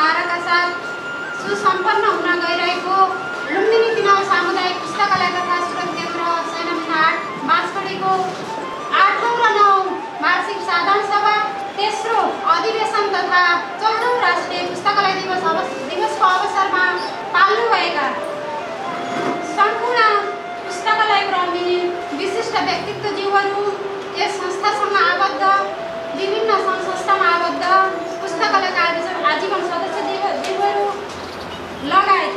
नाराका साथ सुसम्पन्न हुन गइरहेको लुम्बिनी 3 सामुदायिक पुस्तकालय तथा स्रोत केन्द्र सैना 8 बाँसगढीको 8औं र 9औं वार्षिक साधारण सभा तेस्रो अधिवेशन तथा 14औं राष्ट्रिय पुस्तकालय दिवसको अवसरमा पाल्नुभएका सम्पूर्ण पुस्तकालय कर्मी विशिष्ट व्यक्तित्वज्यूहरू, यस संस्थासँग आबद्ध विभिन्न संस्थामा आबद्ध पुस्तकालयका आजीवन सदस्यज्यूहरू लगायत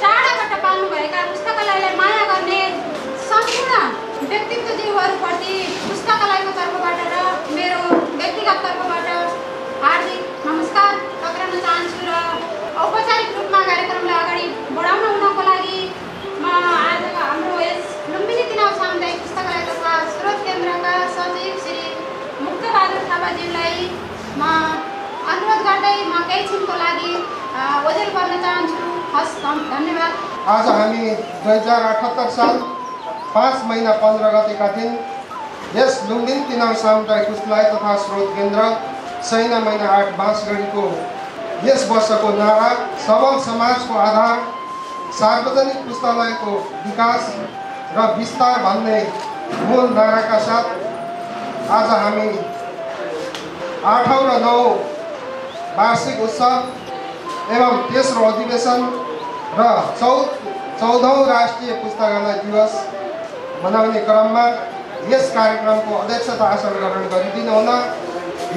टाढाबाट पाल्नुभएका पुस्तकालयलाई माया गर्ने सम्पूर्ण व्यक्तित्वज्यूहरूप्रति पुस्तकालयको तर्फबाट र मेरो व्यक्तिगत तर्फबाट हार्दिक नमस्कार टक्राउन चाहन्छु र औपचारिक रूपमा कार्यक्रमलाई अगाडि बढाउन हुनको लागि म आज हाम्रो यस लुम्बिनी 3 सामुदायिक पुस्तकालय तथा स्रोत केन्द्रका सचिव श्री मुक्तबहादुर थापाज्यूलाई म अनुरोध गर्दै म केही क्षणको लागि ओजेल गर्न चाहन्छु। हस्, धन्यवाद। आज हामी 2078 साल 5 महिना 15 गतेका दिन यस लुम्बिनी 3 सामुदायिक पुस्तकालय तथा स्रोत केन्द्र सैना महिना 8 बाँसगढीको यस वर्षको नारा सबल समाजको आधार सार्वजनिक पुस्तकालयको विकास र विस्तार भन्ने मूल नाराका साथ आज हामी 8औं र 9औं वार्षिक उत्सव एवं तेस्रो अधिवेशन र 14औं राष्ट्रिय पुस्तकालय दिवस मनाउने क्रममा यस कार्यक्रमको अध्यक्षता आसन ग्रहण गरिदिनु हुन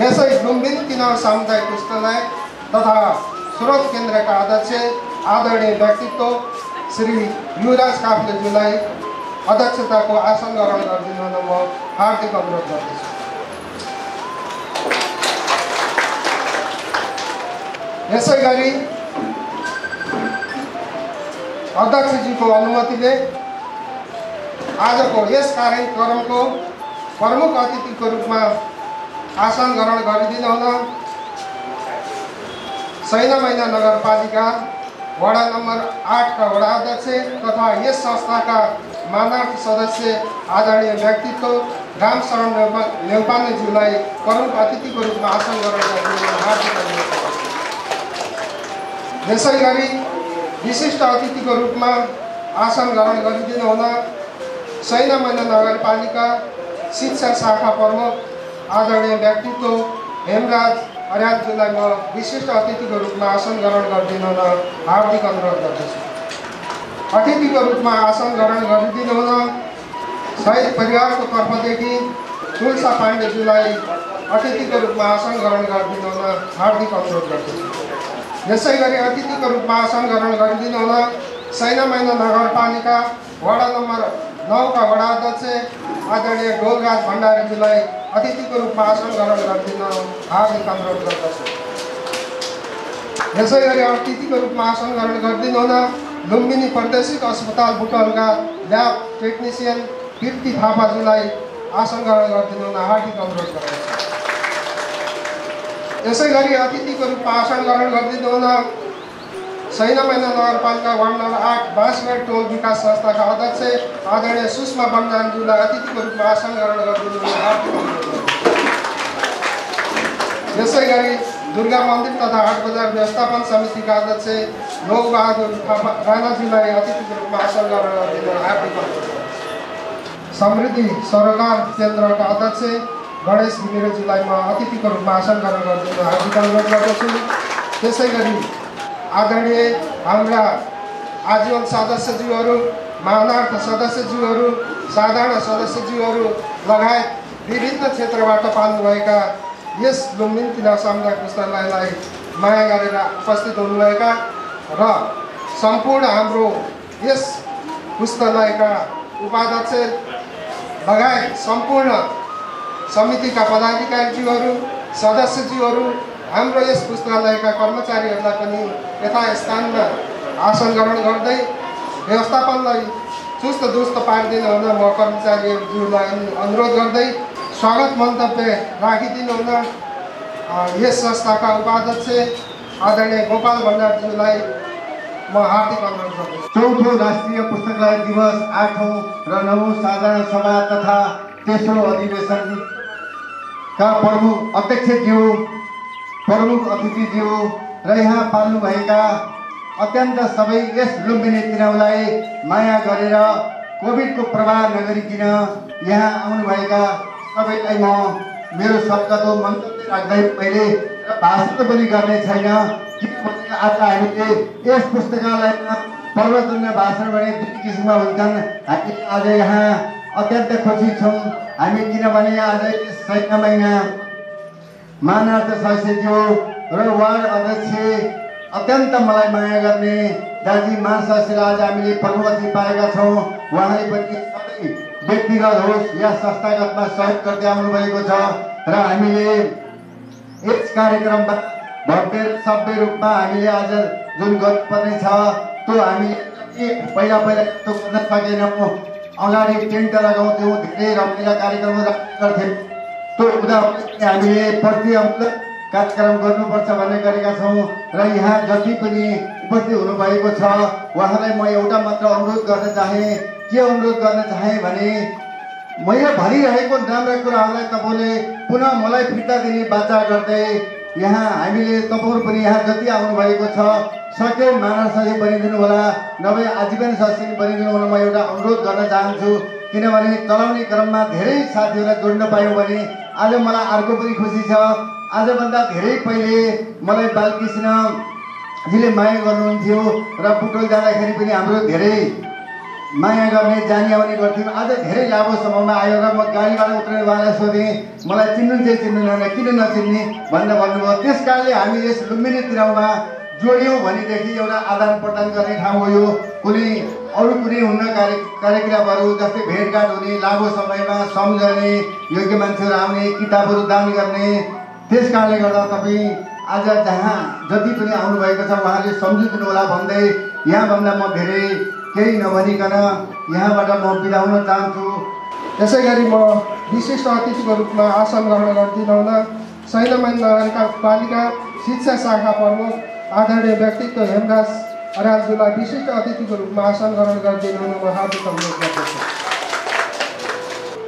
यसै लुम्बिनी 3 सामुदायिक पुस्तकालय तथा स्रोत केन्द्रका अध्यक्ष आदरणीय व्यक्तित्व श्री युवराज काफ्लेज्यूलाई अध्यक्षताको आसन ग्रहण गरिदिनु हुन म हार्दिक अनुरोध गर्दछु। यसै गरी अध्यक्षजीको अनुमतिले आजको यस कार्यक्रमको प्रमुख अतिथिको रूपमा आसन ग्रहण गरिदिनु हुन सैना महिना नगरपालिका वडा नम्बर 8 का वडा अध्यक्ष तथा यस संस्थाका मानार्थ सदस्य आदरणीय व्यक्तित्व रामशरण नेउपानेज्यूलाई प्रमुख अतिथिको रूपमा आसन ग्रहण गरिदिनु हार्दिक अनुरोध गर्दछु। यसै गरी विशिष्ट अतिथिको रूपमा आसन ग्रहण गरिदिनु हुन सैना महिना नगरपालिका शिक्षा शाखा प्रमुख आदरणीय व्यक्तित्व हेमराज अर्यालज्यूलाई म विशिष्ट अतिथिको रूपमा आसन ग्रहण गरिदिनु हुन हार्दिक अनुरोध गर्दछु। अतिथिको रूपमा आसन ग्रहण गरिदिनु हुन शहीद परिवारको तर्फदेखि तुलसा पाण्डेज्यूलाई अतिथिको रूपमा आसन ग्रहण गरिदिनु हुन हार्दिक अनुरोध गर्दछु। यसै गरी अतिथिको रूपमा आसन ग्रहण गरिदिनु हुन सैना महिना नगरपालिका वडा नम्बर 9 का वडा अध्यक्ष आदरणीय डोलराज भण्डारीज्यूलाई अतिथिको रूपमा आसन ग्रहण गरिदिन हार्दिक अनुरोध गर्दछु। यसै गरी अतिथिको रूपमा आसन ग्रहण गरिदिनु हुन लुम्बिनी प्रादेशिक अस्पताल बुटवलका ल्याब टेक्निसियन कीर्ति थापाज्यूलाई आसन ग्रहण गरिदिनु हुन हार्दिक अनुरोध गर्दछु। यसै गरी अतिथिको रूपमा आसन ग्रहण गरिदिनु हुन सैना महिना नगरपालिका वार्ड नम्बर 8 बाँसगढी टोल विकास संस्थाका अध्यक्ष आदरणीय सुषमा बन्दानज्यूलाई अतिथिको रूपमा आसन ग्रहण गरिदिनु हुन हार्दिक अनुरोध गर्दछु। यसै गरी दुर्गा मन्दिर तथा हाट बजार व्यवस्थापन समितिका अध्यक्ष लोकबहादुर राणाज्यूलाई अतिथिको रूपमा आसन ग्रहण गरिदिनु हुन हार्दिक अनुरोध गर्दछु। समृद्धि सरोकार केन्द्रका अध्यक्ष गणेश घिमिरेज्यूलाई म अतिथिको रूपमा आसन ग्रहण गरिदिनु हार्दिक अनुरोध गर्दछु। त्यसै गरी आदरणीय हाम्रा आजीवन सदस्यज्यूहरू, मानार्थ सदस्यज्यूहरू, साधारण सदस्यज्यूहरू लगायत विभिन्न क्षेत्रबाट पाल्नुभएका यस लुम्बिनी 3 सामुदायिक पुस्तकालयलाई माया गरेर उपस्थित हुनुभएका र सम्पूर्ण हाम्रो यस पुस्तकालयका उपाध्यक्ष लगायत सम्पूर्ण समितिका पदाधिकारीज्यूहरू, सदस्यज्यूहरू, हाम्रो यस पुस्तकालयका कर्मचारीहरूलाई पनि यथास्थानमा आसन ग्रहण गर्दै व्यवस्थापनलाई चुस्त दुरुस्त पारिदिनु हुन म कर्मचारीज्यूलाई अनुरोध गर्दै स्वागत मन्तव्य राखिदिनु हुन यस संस्थाका उपाध्यक्ष आदरणीय गोपाल भण्डारीज्यूलाई म हार्दिक अनुरोध गर्दछु। चौथो राष्ट्रिय पुस्तकालय दिवस 8औं र 9औं साधारण सभा तथा तेस्रो अधिवेशनका प्रमुख अध्यक्षज्यू, प्रमुख अतिथिज्यू, र यहाँ पाल्नुभएका अत्यन्त सबै यस लुम्बिनी तिनहुलाई माया गरेर कोभिडको प्रभाव नगरिकन यहाँ आउनुभएका सबैलाई म मेरो शब्दको मन्तव्य राख्दै मैले भाषण पनि गर्ने छैन, किनभने आज हामीले यस पुस्तकालयमा प्रवचन र भाषण भने दुई किसिमका हुन्छन्। हामी आज यहाँ अत्यन्त खुसी छौँ हामी, किनभने आज चैत्र महिना मानव सदस्यज्यू र वार्ड अध्यक्ष अत्यन्त मलाई माया गर्ने दाजी महासदस्यलाई आज हामीले प्रमुखति पाएका छौँ। उहाँले पनि सबै व्यक्तिगत होस् या संस्थागतमा सहयोग गर्दै आउनुभएको छ र हामीले यस कार्यक्रममा भव्य सभ्य रूपमा हामीले आज जुन गर्नुपर्ने छ त्यो हामी पहिला त्यो गर्न सकेनौँ। अगाडि टेन्ट लगाउँथ्यौँ, धेरै रमाइला कार्यक्रमहरू गर्थ्यौँ, त्यो हुँदा हामीले प्रतियोगिता कार्यक्रम गर्नुपर्छ भन्ने गरेका छौँ र यहाँ जति पनि उपस्थित हुनुभएको छ उहाँलाई म एउटा मात्र अनुरोध गर्न चाहेँ। के अनुरोध गर्न चाहेँ भने मैले भनिरहेको राम्रा कुराहरूलाई तपाईँले पुनः मलाई फिर्ता दिने बाचा गर्दै यहाँ हामीले तपाईँहरू पनि यहाँ जति आउनुभएको छ सके मानव सदस्य बनिदिनु होला, नभए आजीवन सदस्य बनिदिनु होला। म एउटा अनुरोध गर्न चाहन्छु, किनभने चलाउने क्रममा धेरै साथीहरूलाई जोड्न पायौँ भने आज मलाई अर्को पनि खुसी छ। आजभन्दा धेरै पहिले मलाई बालकृष्णजीले माया गर्नुहुन्थ्यो र बुटोल जाँदाखेरि पनि हाम्रो धेरै माया गर्ने जाने आउने गर्थ्यौँ। आज धेरै लामो समयमा आयो र म गाडीबाट उत्रेर उहाँलाई सोधेँ, मलाई चिन्नुहुन्छ चिन्नुहुन्न, किन नचिन्ने भनेर भन्नुभयो। त्यस कारणले हामी यस लुम्बिनी तिरहुमा जोड्यौँ भनेदेखि एउटा आदान प्रदान गर्ने ठाउँ हो यो। अरू कुनै हुन्न कार्यक्रमहरू जस्तै भेटघाट हुने, लामो समयमा सम्झने, योग्य मान्छेहरू आउने, किताबहरू दान गर्ने। त्यस कारणले गर्दा तपाईँ आज जहाँ जति पनि आउनुभएको छ उहाँले सम्झिदिनु होला भन्दै यहाँभन्दा म धेरै केही नभनिकन यहाँबाट म बिदा हुन चाहन्छु। यसै गरी म विशिष्ट अतिथिको रूपमा आसन ग्रहण गरिदिन हुन सैनमान नगरपालिका शिक्षा शाखा प्रमुख आदरणीय व्यक्तित्व हेमराज अर्यालज्यूलाई विशिष्ट अतिथिको रूपमा आसन ग्रहण गरिदिन हुन म हार्दिक अनुरोध गर्दछु।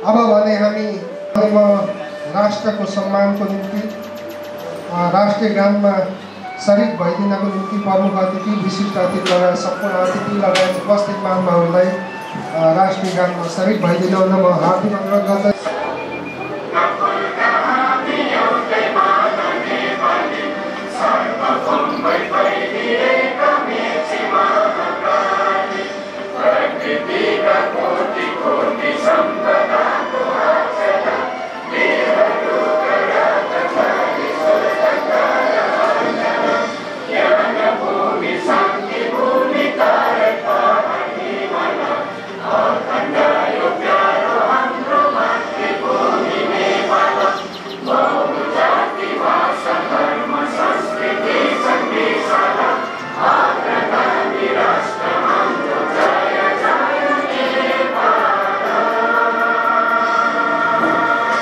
अब भने म राष्ट्रको सम्मानको निम्ति राष्ट्रिय गानमा शरीक भइदिनको निम्ति प्रमुख अतिथि, विशिष्ट अतिथि लगायत सम्पूर्ण अतिथि लगायत उपस्थित महानुभावहरूलाई राष्ट्रिय गानमा शरीक भइदिन हुन म हार्दिक अनुरोध गर्दछु।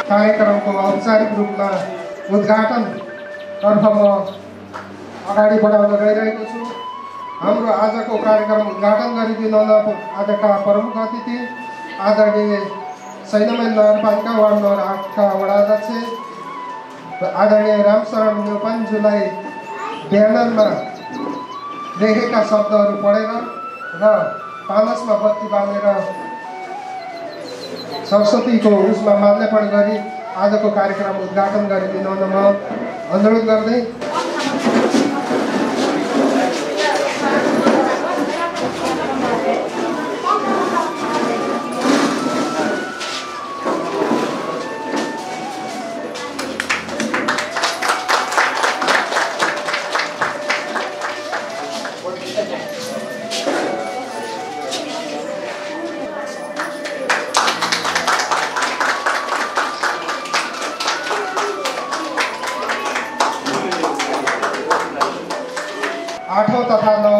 कार्यक्रमको औपचारिक रूपमा उद्घाटनतर्फ म अगाडि बढाउन गइरहेको छु। हाम्रो आजको कार्यक्रम उद्घाटन गरिदिन आजका प्रमुख अतिथि आदरणीय सैनमान नगरपालिका वार्ड नम्बर 8 का वडा अध्यक्ष आदरणीय रामशरण नेपालज्यूलाई ब्यानरमा लेखेका शब्दहरू पढेर र पानसमा बत्ती बालेर सरस्वतीको उसमा माल्यार्पण गरी आजको कार्यक्रम उद्घाटन गरिदिन हुन म अनुरोध गर्दै तथा 9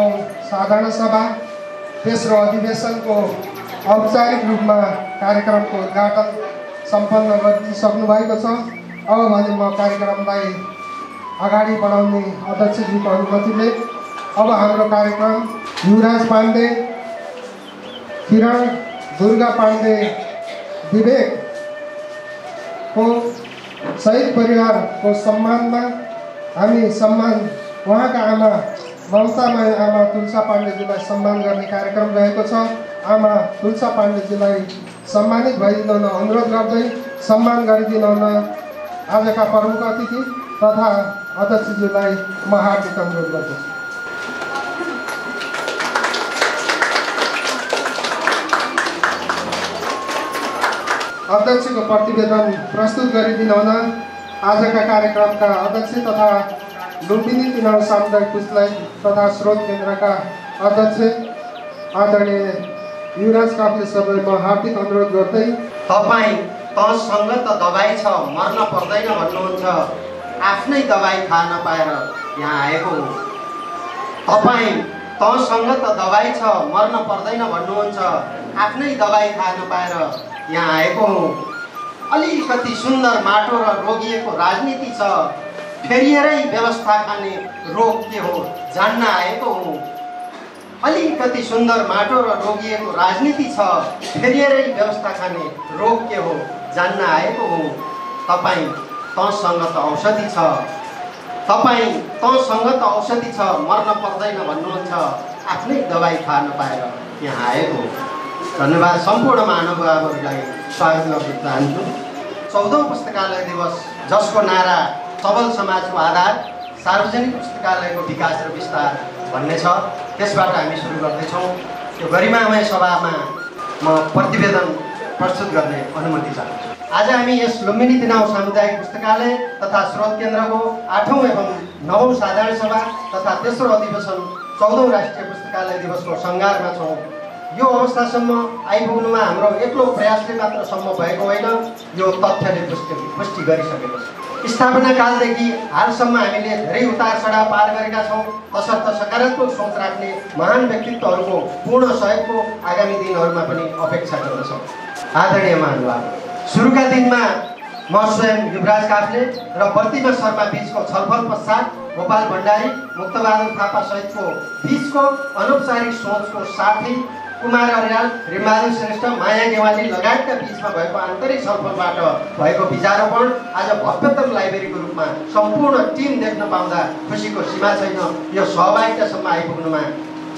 साधारण सभा तेस्रो अधिवेशनको औपचारिक रूपमा कार्यक्रमको उद्घाटन सम्पन्न गरिसक्नु भएको छ। अब भने म कार्यक्रमलाई अगाडि बढाउने अध्यक्षज्यूको अनुमतिले अब हाम्रो कार्यक्रम युवराज पाण्डे, किरण, दुर्गा पाण्डे, विवेकको शहीद परिवारको सम्मानमा हामी सम्मान उहाँका आमा ममतामय आमा तुलसा पाण्डेजीलाई सम्मान गर्ने कार्यक्रम रहेको छ। आमा तुलसा पाण्डेजीलाई सम्मानित भइदिन अनुरोध गर्दै सम्मान गरिदिन आजका प्रमुख अतिथि तथा अध्यक्षज्यूलाई म हार्दिक अनुरोध गर्दछु। अध्यक्षको प्रतिवेदन प्रस्तुत गरिदिन आजका कार्यक्रमका अध्यक्ष तथा लुम्बिनी 3 सामुदायिक पुस्तकालय तथा स्रोत केन्द्रका अध्यक्ष आदरणीय युवराज काफ्लेसरलाई म हार्दिक अनुरोध गर्दै तपाईँ तँसँग त दबाई छ मर्न पर्दैन भन्नुहुन्छ, आफ्नै दबाई थाहा नपाएर यहाँ आएको हो। तपाईँ तँसँग त दबाई छ मर्न पर्दैन भन्नुहुन्छ, आफ्नै दबाई थाहा नपाएर यहाँ आएको हो। अलिकति सुन्दर माटो र रोगिएको राजनीति छ, फेरिएरै व्यवस्था खाने रोग के हो जान्न आएको हो। अलिकति सुन्दर माटो र रोगिएको राजनीति छ, फेरिएरै व्यवस्था खाने रोग के हो जान्न आएको हो। तपाईँ तँसँग त औषधि छ, तपाईँ तँसँग त औषधि छ मर्न पर्दैन भन्नुहुन्छ, आफ्नै दबाई थाहा नपाएर यहाँ आएको हो। धन्यवाद। सम्पूर्ण महानुभावहरूलाई स्वागत गर्न चाहन्छु। 14औं पुस्तकालय दिवस, जसको नारा सबल समाजको आधार सार्वजनिक पुस्तकालयको विकास र विस्तार भन्ने छ, त्यसबाट हामी सुरु गर्दैछौँ। यो गरिमामय सभामा म प्रतिवेदन प्रस्तुत गर्ने अनुमति चाहन्छु। आज हामी यस लुम्बिनी 3 सामुदायिक पुस्तकालय तथा स्रोत केन्द्रको 8औं एवं 9औं साधारण सभा तथा तेस्रो अधिवेशन 14औं राष्ट्रिय पुस्तकालय दिवसको सङ्घारमा छौँ। यो अवस्थासम्म आइपुग्नुमा हाम्रो एक्लो प्रयासले मात्र सम्भव भएको होइन, यो तथ्यले पुष्टि गरिसकेको छ। स्थापना कालदेखि हालसम्म हामीले धेरै उतार चढाव पार गरेका छौँ। तसर्थ सकारात्मक सोच राख्ने महान व्यक्तित्वहरूको पूर्ण सहयोगको आगामी दिनहरूमा पनि अपेक्षा गर्दछौँ। आदरणीय महानुभाव, सुरुका दिनमा म स्वयं युवराज काफ्ले र प्रतिमा शर्मा बीचको छलफल पश्चात गोपाल भण्डारी, मुक्तबहादुर थापा सहितको बीचको अनौपचारिक सोचको साथै कुमार अर्याल, रिमबहादुर श्रेष्ठ, माया गेवाली लगायतका बीचमा भएको आन्तरिक छलफलबाट भएको विचारोपण आज भव्यतम लाइब्रेरीको रूपमा सम्पूर्ण टिम देख्न पाउँदा खुसीको सीमा छैन। यो सहभागितासम्म आइपुग्नुमा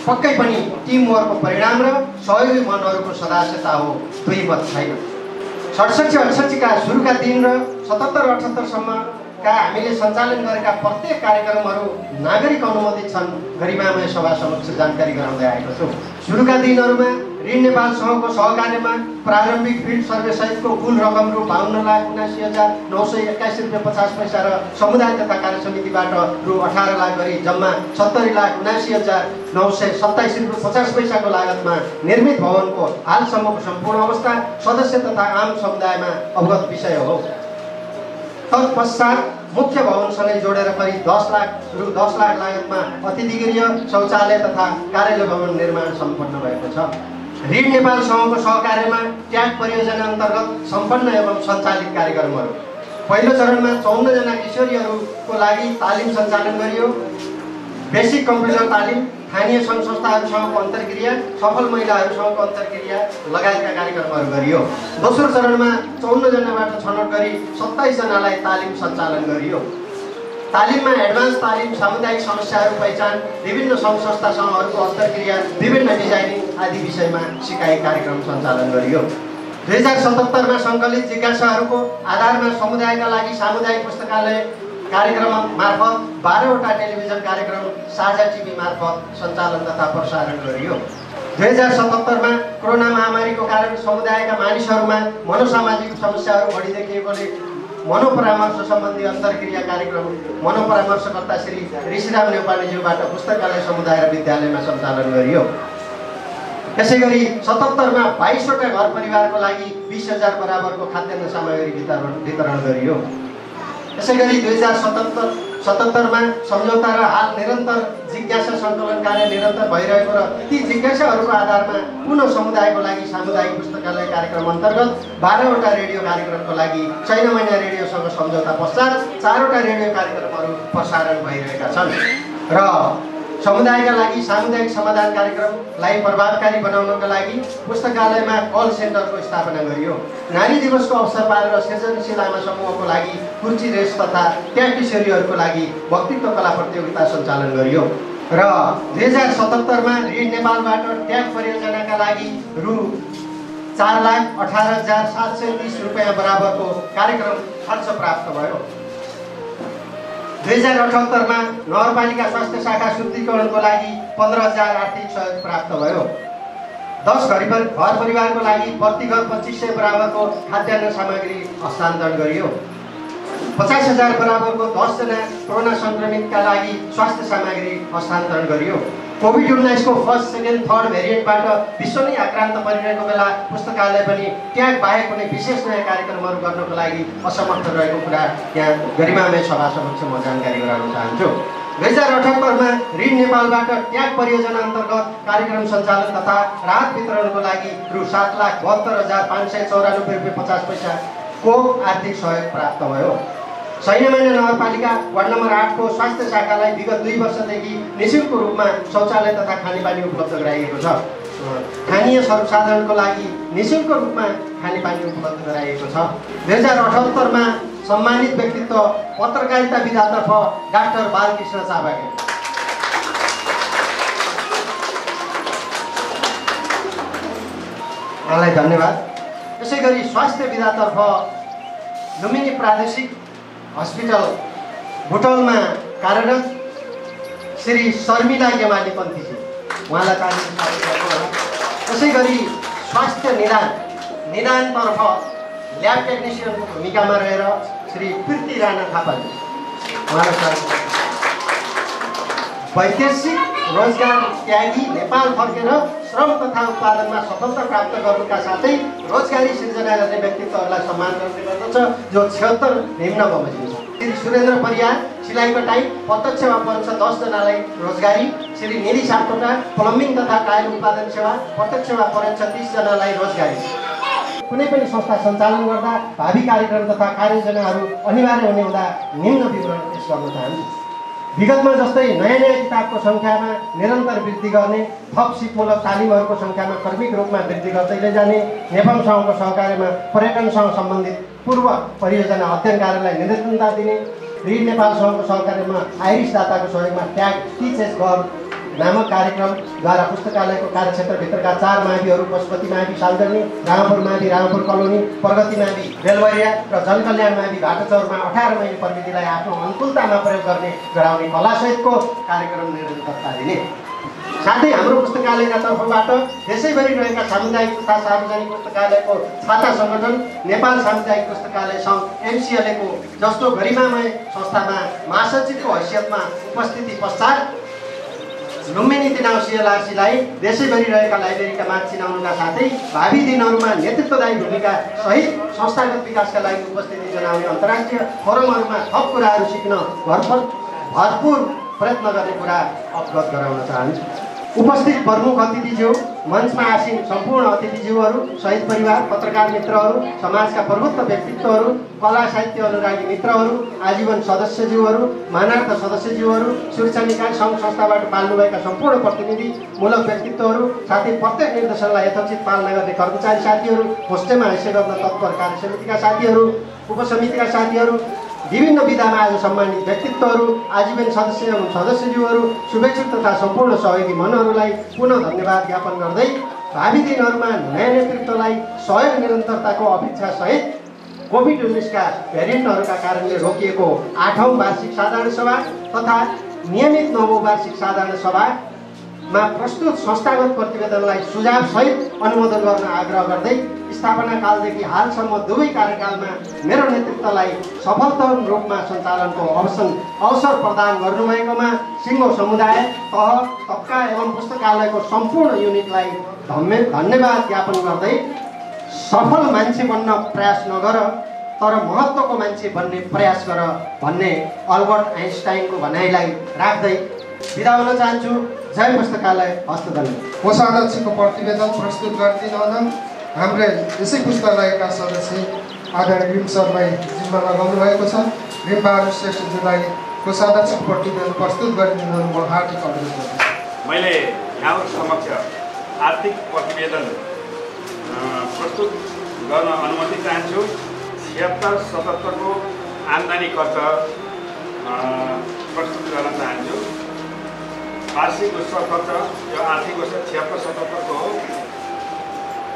पक्कै पनि टिमवर्कको परिणाम र सहयोगी मनहरूको सदस्यता हो, दुई मत छैन। 67-68 का सुरुका दिन र 77-78सम्मका हामीले सञ्चालन गरेका प्रत्येक कार्यक्रमहरू नागरिक अनुमोदित छन्, गरिमामय सभा समक्ष जानकारी गराउँदै आएको छु। सुरुका दिनहरूमा ऋण नेपाल सङ्घको सहकार्यमा प्रारम्भिक फिल्ड सर्वे सहितको कुल रकम रु 52,79,921 रुपियाँ 50 पैसा र समुदाय तथा कार्य समितिबाट रु 18 लाख गरी जम्मा 70,79,927 रुपियाँ 50 पैसाको लागतमा निर्मित भवनको हालसम्मको सम्पूर्ण अवस्था सदस्य तथा आम समुदायमा अवगत विषय हो। तत्पश्चात मुख्य भवनसँगै जोडेर करिब 10 लाख लागतमा अतिथिगृह, शौचालय तथा कार्यालय भवन निर्माण सम्पन्न भएको छ। ऋण नेपाल सङ्घको सहकार्यमा ट्याग परियोजना अन्तर्गत सम्पन्न एवं सञ्चालित कार्यक्रमहरू। पहिलो चरणमा 54 जना किशोरीहरूको लागि तालिम सञ्चालन गरियो। बेसिक कम्प्युटर तालिम, स्थानीय सङ्घ संस्थाहरूसँगको अन्तर्क्रिया, सफल महिलाहरूसँगको अन्तर्क्रिया लगायतका कार्यक्रमहरू गरियो। दोस्रो चरणमा 54 जनाबाट छनौट गरी 27 जनालाई तालिम सञ्चालन गरियो। तालिममा एडभान्स तालिम, सामुदायिक समस्याहरू पहिचान, विभिन्न सङ्घ संस्थासँगहरूको अन्तर्क्रिया, विभिन्न डिजाइनिङ आदि विषयमा सिकाइ कार्यक्रम सञ्चालन गरियो। 2077मा सङ्कलित जिज्ञासाहरूको आधारमा समुदायका लागि सामुदायिक पुस्तकालय कार्यक्रम मार्फत 12वटा टेलिभिजन कार्यक्रम साझा टिभी मार्फत सञ्चालन तथा प्रसारण गरियो। 2077मा कोरोना महामारीको कारण समुदायका मानिसहरूमा मनोसामाजिक समस्याहरू बढी देखिएकोले मनोपरामर्श सम्बन्धी अन्तर्क्रिया कार्यक्रम मनोपरामर्शकर्ता श्री ऋषिराम नेपालीज्यूबाट पुस्तकालय समुदाय र विद्यालयमा सञ्चालन गरियो। यसै गरी 77मा 22वटा घर परिवारको लागि 20,000 बराबरको खाद्यान्न सामग्री वितरण गरियो। यसै गरी 2077मा सम्झौता र हाल निरन्तर जिज्ञासा सङ्कलन कार्य निरन्तर भइरहेको र ती जिज्ञासाहरूको आधारमा पुनः समुदायको लागि सामुदायिक पुस्तकालय कार्यक्रम अन्तर्गत 12वटा रेडियो कार्यक्रमको लागि चाइना महिना रेडियोसँग सम्झौता पश्चात 4वटा रेडियो कार्यक्रमहरू प्रसारण भइरहेका छन् र समुदायका लागि सामुदायिक समाधान कार्यक्रमलाई प्रभावकारी बनाउनका लागि पुस्तकालयमा कल सेन्टरको स्थापना गरियो। नारी दिवसको अवसर पारेर सृजनशील आमा समूहको लागि कुर्ची रेस तथा ट्याग किशोरीहरूको लागि वक्तित्व कला प्रतियोगिता सञ्चालन गरियो र 2077मा रिड नेपालबाट ट्याग परियोजनाका लागि रु 4,18,730 रुपियाँ बराबरको कार्यक्रम खर्च प्राप्त भयो। 2078मा नगरपालिका स्वास्थ्य शाखा शुद्धिकरणको लागि 15,000 आर्थिक सहयोग प्राप्त भयो। 10 घर परिवारको लागि प्रति घर 2500 बराबरको खाद्यान्न सामग्री हस्तान्तरण गरियो। 50,000 बराबरको 10 जना कोरोना सङ्क्रमितका लागि स्वास्थ्य सामग्री हस्तान्तरण गरियो। कोभिड-19 को फर्स्ट, सेकेन्ड, थर्ड भेरिएन्टबाट विश्व नै आक्रान्त परिरहेको बेला पुस्तकालय पनि ट्याग बाहेक कुनै विशेष नयाँ कार्यक्रमहरू गर्नको लागि असमर्थ रहेको कुरा यहाँ गरिमामय सभा समक्ष म जानकारी गराउन चाहन्छु। 2078मा रिड नेपालबाट ट्याग परियोजना अन्तर्गत कार्यक्रम सञ्चालन तथा राहत वितरणको लागि रु 7,72,594 रुपियाँ 50 पैसाको आर्थिक सहयोग प्राप्त भयो। सैन्यमान्य नगरपालिका वार्ड नम्बर 8 को स्वास्थ्य शाखालाई विगत 2 वर्षदेखि निःशुल्क रूपमा शौचालय तथा खानेपानी उपलब्ध गराइएको छ। स्थानीय सर्वसाधारणको लागि निःशुल्क रूपमा खानेपानी उपलब्ध गराइएको छ। 2078मा सम्मानित व्यक्तित्व पत्रकारिता विधातर्फ डाक्टर बालकृष्ण चापाके। उहाँलाई धन्यवाद। त्यसै गरी स्वास्थ्य विधातर्फ लुम्बिनी प्रादेशिक हस्पिटल बुटौलमा कार्यरत श्री शर्मिला गेमाली पन्थीजी, उहाँलाई तालिम गर्नुहोला। त्यसै गरी स्वास्थ्य निदानतर्फ ल्याब टेक्निसियनको भूमिकामा रहेर श्री प्रीति राणा थापाजी, उहाँलाई स्वागत गर्छु। वैदेशिक रोजगार त्यागी नेपाल फर्केर श्रम तथा उत्पादनमा सफलता प्राप्त गर्नुका साथै रोजगारी सिर्जना गर्ने व्यक्तित्वहरूलाई सम्मान गर्ने गर्दछ, जो 76 निम्न बमोजिम छ। श्री सुरेन्द्र परियार सिलाइ कटाई प्रत्यक्ष वा परोक्ष 10 जनालाई रोजगारी। श्री निधि सापकोटा प्लम्बिङ तथा टाइल उत्पादन सेवा प्रत्यक्ष वा परोक्ष 30 जनालाई रोजगारी। कुनै पनि संस्था सञ्चालन गर्दा भावी कार्यक्रम तथा कार्ययोजनाहरू अनिवार्य हुने हुँदा निम्न विवरण पेश गर्न चाहन्छु। विगतमा जस्तै नयाँ किताबको सङ्ख्यामा निरन्तर वृद्धि गर्ने, थप सिपमूलक तालिमहरूको सङ्ख्यामा क्रमिक रूपमा वृद्धि गर्दै लैजाने, नेफमसँगको सहकार्यमा पर्यटनसँग सम्बन्धित पूर्व परियोजना अध्ययन कार्यलाई निरन्तरता दिने, रिड नेपालसँगको सहकार्यमा आइरिस दाताको सहयोगमा ट्याग टिचेस घर नामक कार्यक्रमद्वारा पुस्तकालयको कार्यक्षेत्रभित्रका 4 माविहरू पशुपति मावि सालजर्नी, रामपुर मावि रामपुर कलोनी, प्रगति मावि बेलवरिया र जनकल्याण मावि भाटाचौरमा 18 माइल प्रविधिलाई आफ्नो अनुकूलतामा प्रयोग गर्ने गराउने कलासहितको कार्यक्रम निरन्तरता दिने। साथै हाम्रो पुस्तकालयका तर्फबाट देशैभरि रहेका सामुदायिक तथा सार्वजनिक पुस्तकालयको छाता सङ्गठन नेपाल सामुदायिक पुस्तकालय सङ्घ MCLA को जस्तो गरिमामय संस्थामा महासचिवको हैसियतमा उपस्थिति पश्चात लुम्बिनी तिनाउ CLRCलाई देशैभरि रहेका लाइब्रेरीका माग चिनाउनुका साथै भावी दिनहरूमा नेतृत्वदायी भूमिका सहित संस्थागत विकासका लागि उपस्थिति जनाउने अन्तर्राष्ट्रिय फोरमहरूमा थप कुराहरू सिक्न भरपूर प्रयत्न गर्ने कुरा अवगत गराउन चाहन्छु। उपस्थित प्रमुख अतिथिज्यू, मञ्चमा आसीन सम्पूर्ण अतिथिज्यूहरू, शहीद परिवार, पत्रकार मित्रहरू, समाजका प्रबुद्ध व्यक्तित्वहरू, कला साहित्य अनुरागी मित्रहरू, आजीवन सदस्यज्यूहरू, मानार्थ सदस्यज्यूहरू, सुरक्षा निकाय सङ्घ संस्थाबाट पाल्नुभएका सम्पूर्ण प्रतिनिधिमूलक व्यक्तित्वहरू, साथै प्रत्येक निर्देशनलाई यथोचित पालना गर्ने कर्मचारी साथीहरू, होस्टेलमा हैसियत गर्न तत्पर कार्य समितिका साथीहरू, उपसमितिका साथीहरू, विभिन्न विधामा आज सम्मानित व्यक्तित्वहरू, आजीवन सदस्य एवं सदस्यज्यूहरू, शुभेच्छुक तथा सम्पूर्ण सहयोगी मनहरूलाई पुनः धन्यवाद ज्ञापन गर्दै भावी दिनहरूमा नयाँ नेतृत्वलाई सहयोग निरन्तरताको अपेक्षासहित कोभिड-19का भेरिएन्टहरूका कारणले रोकिएको 8औं वार्षिक साधारण सभा तथा नियमित 9औं वार्षिक साधारण सभामा प्रस्तुत संस्थागत प्रतिवेदनलाई सुझावसहित अनुमोदन गर्न आग्रह गर्दै स्थापना कालदेखि हालसम्म दुवै कार्यकालमा मेरो नेतृत्वलाई सफलतम रूपमा सञ्चालनको अवसर प्रदान गर्नुभएकोमा सिङ्गो समुदाय, तह, तबका एवं पुस्तकालयको सम्पूर्ण युनिटलाई धन्यवाद ज्ञापन गर्दै सफल मान्छे बन्न प्रयास नगर तर महत्त्वको मान्छे बन्ने प्रयास गर भन्ने अल्बर्ट आइन्स्टाइनको भनाइलाई राख्दै बिदा हुन चाहन्छु। जय पुस्तकालय, हस्त धन्यवाद। कोषाध्यक्षको प्रतिवेदन प्रस्तुत गरिदिनुहुन हाम्रो यसै पुस्तकालयका सदस्य आदरणीय रिम सरलाई जिम्मा लगाउनु भएको छ। रिम बहादुर श्रेष्ठजीलाई को सदस्य प्रतिवेदन प्रस्तुत गरिदिनु म हार्दिक अनुरोध गर्छु। मैले यहाँहरु समक्ष आर्थिक प्रतिवेदन प्रस्तुत गर्न अनुमति चाहन्छु। 76-77 को आम्दानी खर्च प्रस्तुत गर्न चाहन्छु। वार्षिक उत्सव खर्च यो आर्थिक वर्ष 76-77 को हो।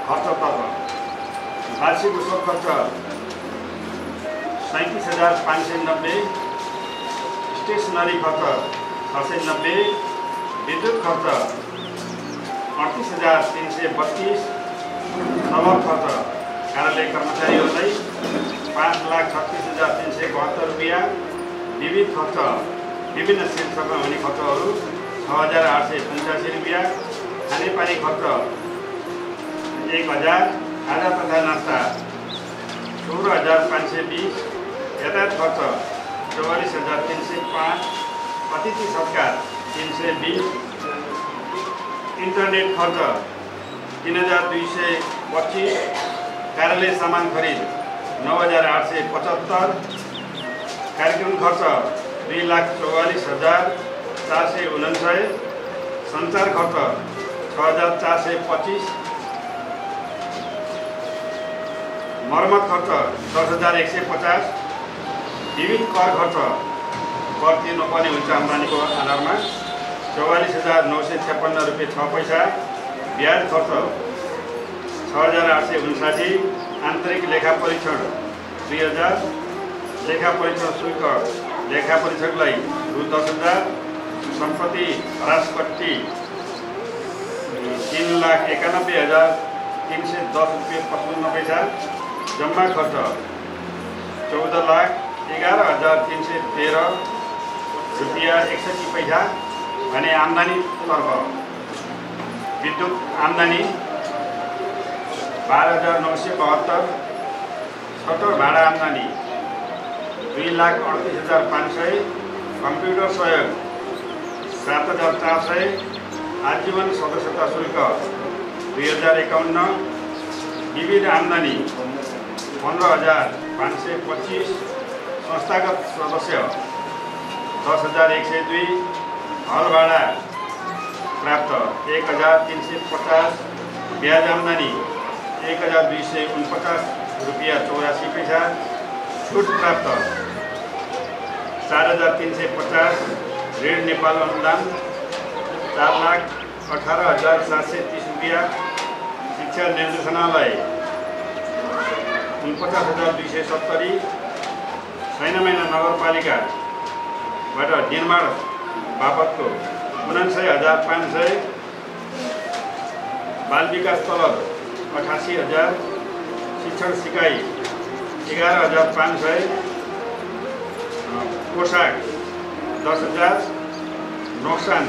खर्च तत्व वार्षिक उत्सव खर्च 37,590, स्टेशनरी खर्च 690, विद्युत खर्च 38,332, तलब खर्च कार्यालय कर्मचारीहरूलाई 5,36,372 रुपियाँ, विविध खर्च विभिन्न शीर्षकमा हुने खर्चहरू 6,885 रुपियाँ, खानेपानी खर्च 1,000, खाजा तथा नास्ता 16,520, यातायात खर्च 44,305, अतिथि सत्कार 320, इन्टरनेट खर्च 3,225, कार्यालय सामान खरिद 9,875, कार्यक्रम खर्च 2,44,499, सञ्चार खर्च 6,425, मर्मत खर्च 10,150, विविध कर खर्च कर तिर्नुपर्ने हुन्छ आम्दानीको आधारमा 44,956 रुपियाँ 6 पैसा, ब्याज खर्च 6,859, आन्तरिक लेखा परीक्षण 2,000, लेखा परीक्षण शुल्क लेखा परीक्षकलाई रु 10,000, सम्पत्ति ह्रासपट्टि 3,91,310 रुपियाँ 55 पैसा, जम्मा खर्च 14,11,313 रुपियाँ 61 पैसा भने आम्दानी तर्फ विद्युत आम्दानी 12,972, सटर भाडा आम्दानी 2,38,500, कम्प्युटर सहयोग 7,400, आजीवन सदस्यता शुल्क 2,051, विविध आम्दानी 15,525, संस्थागत सदस्य 10,102, हल भाडा प्राप्त 1,350, ब्याज आम्दानी 1,249 रुपियाँ 84 पैसा, छुट प्राप्त 4,350, ऋण नेपाल अनुदान 4,18,730 रुपियाँ, शिक्षा निर्देशनालय 49,270, छैनमैना नगरपालिकाबाट निर्माण बापतको 59,500, बाल विकास तलब 88,000, शिक्षण सिकाइ 11,500, पोशाक 10,000, नोक्सान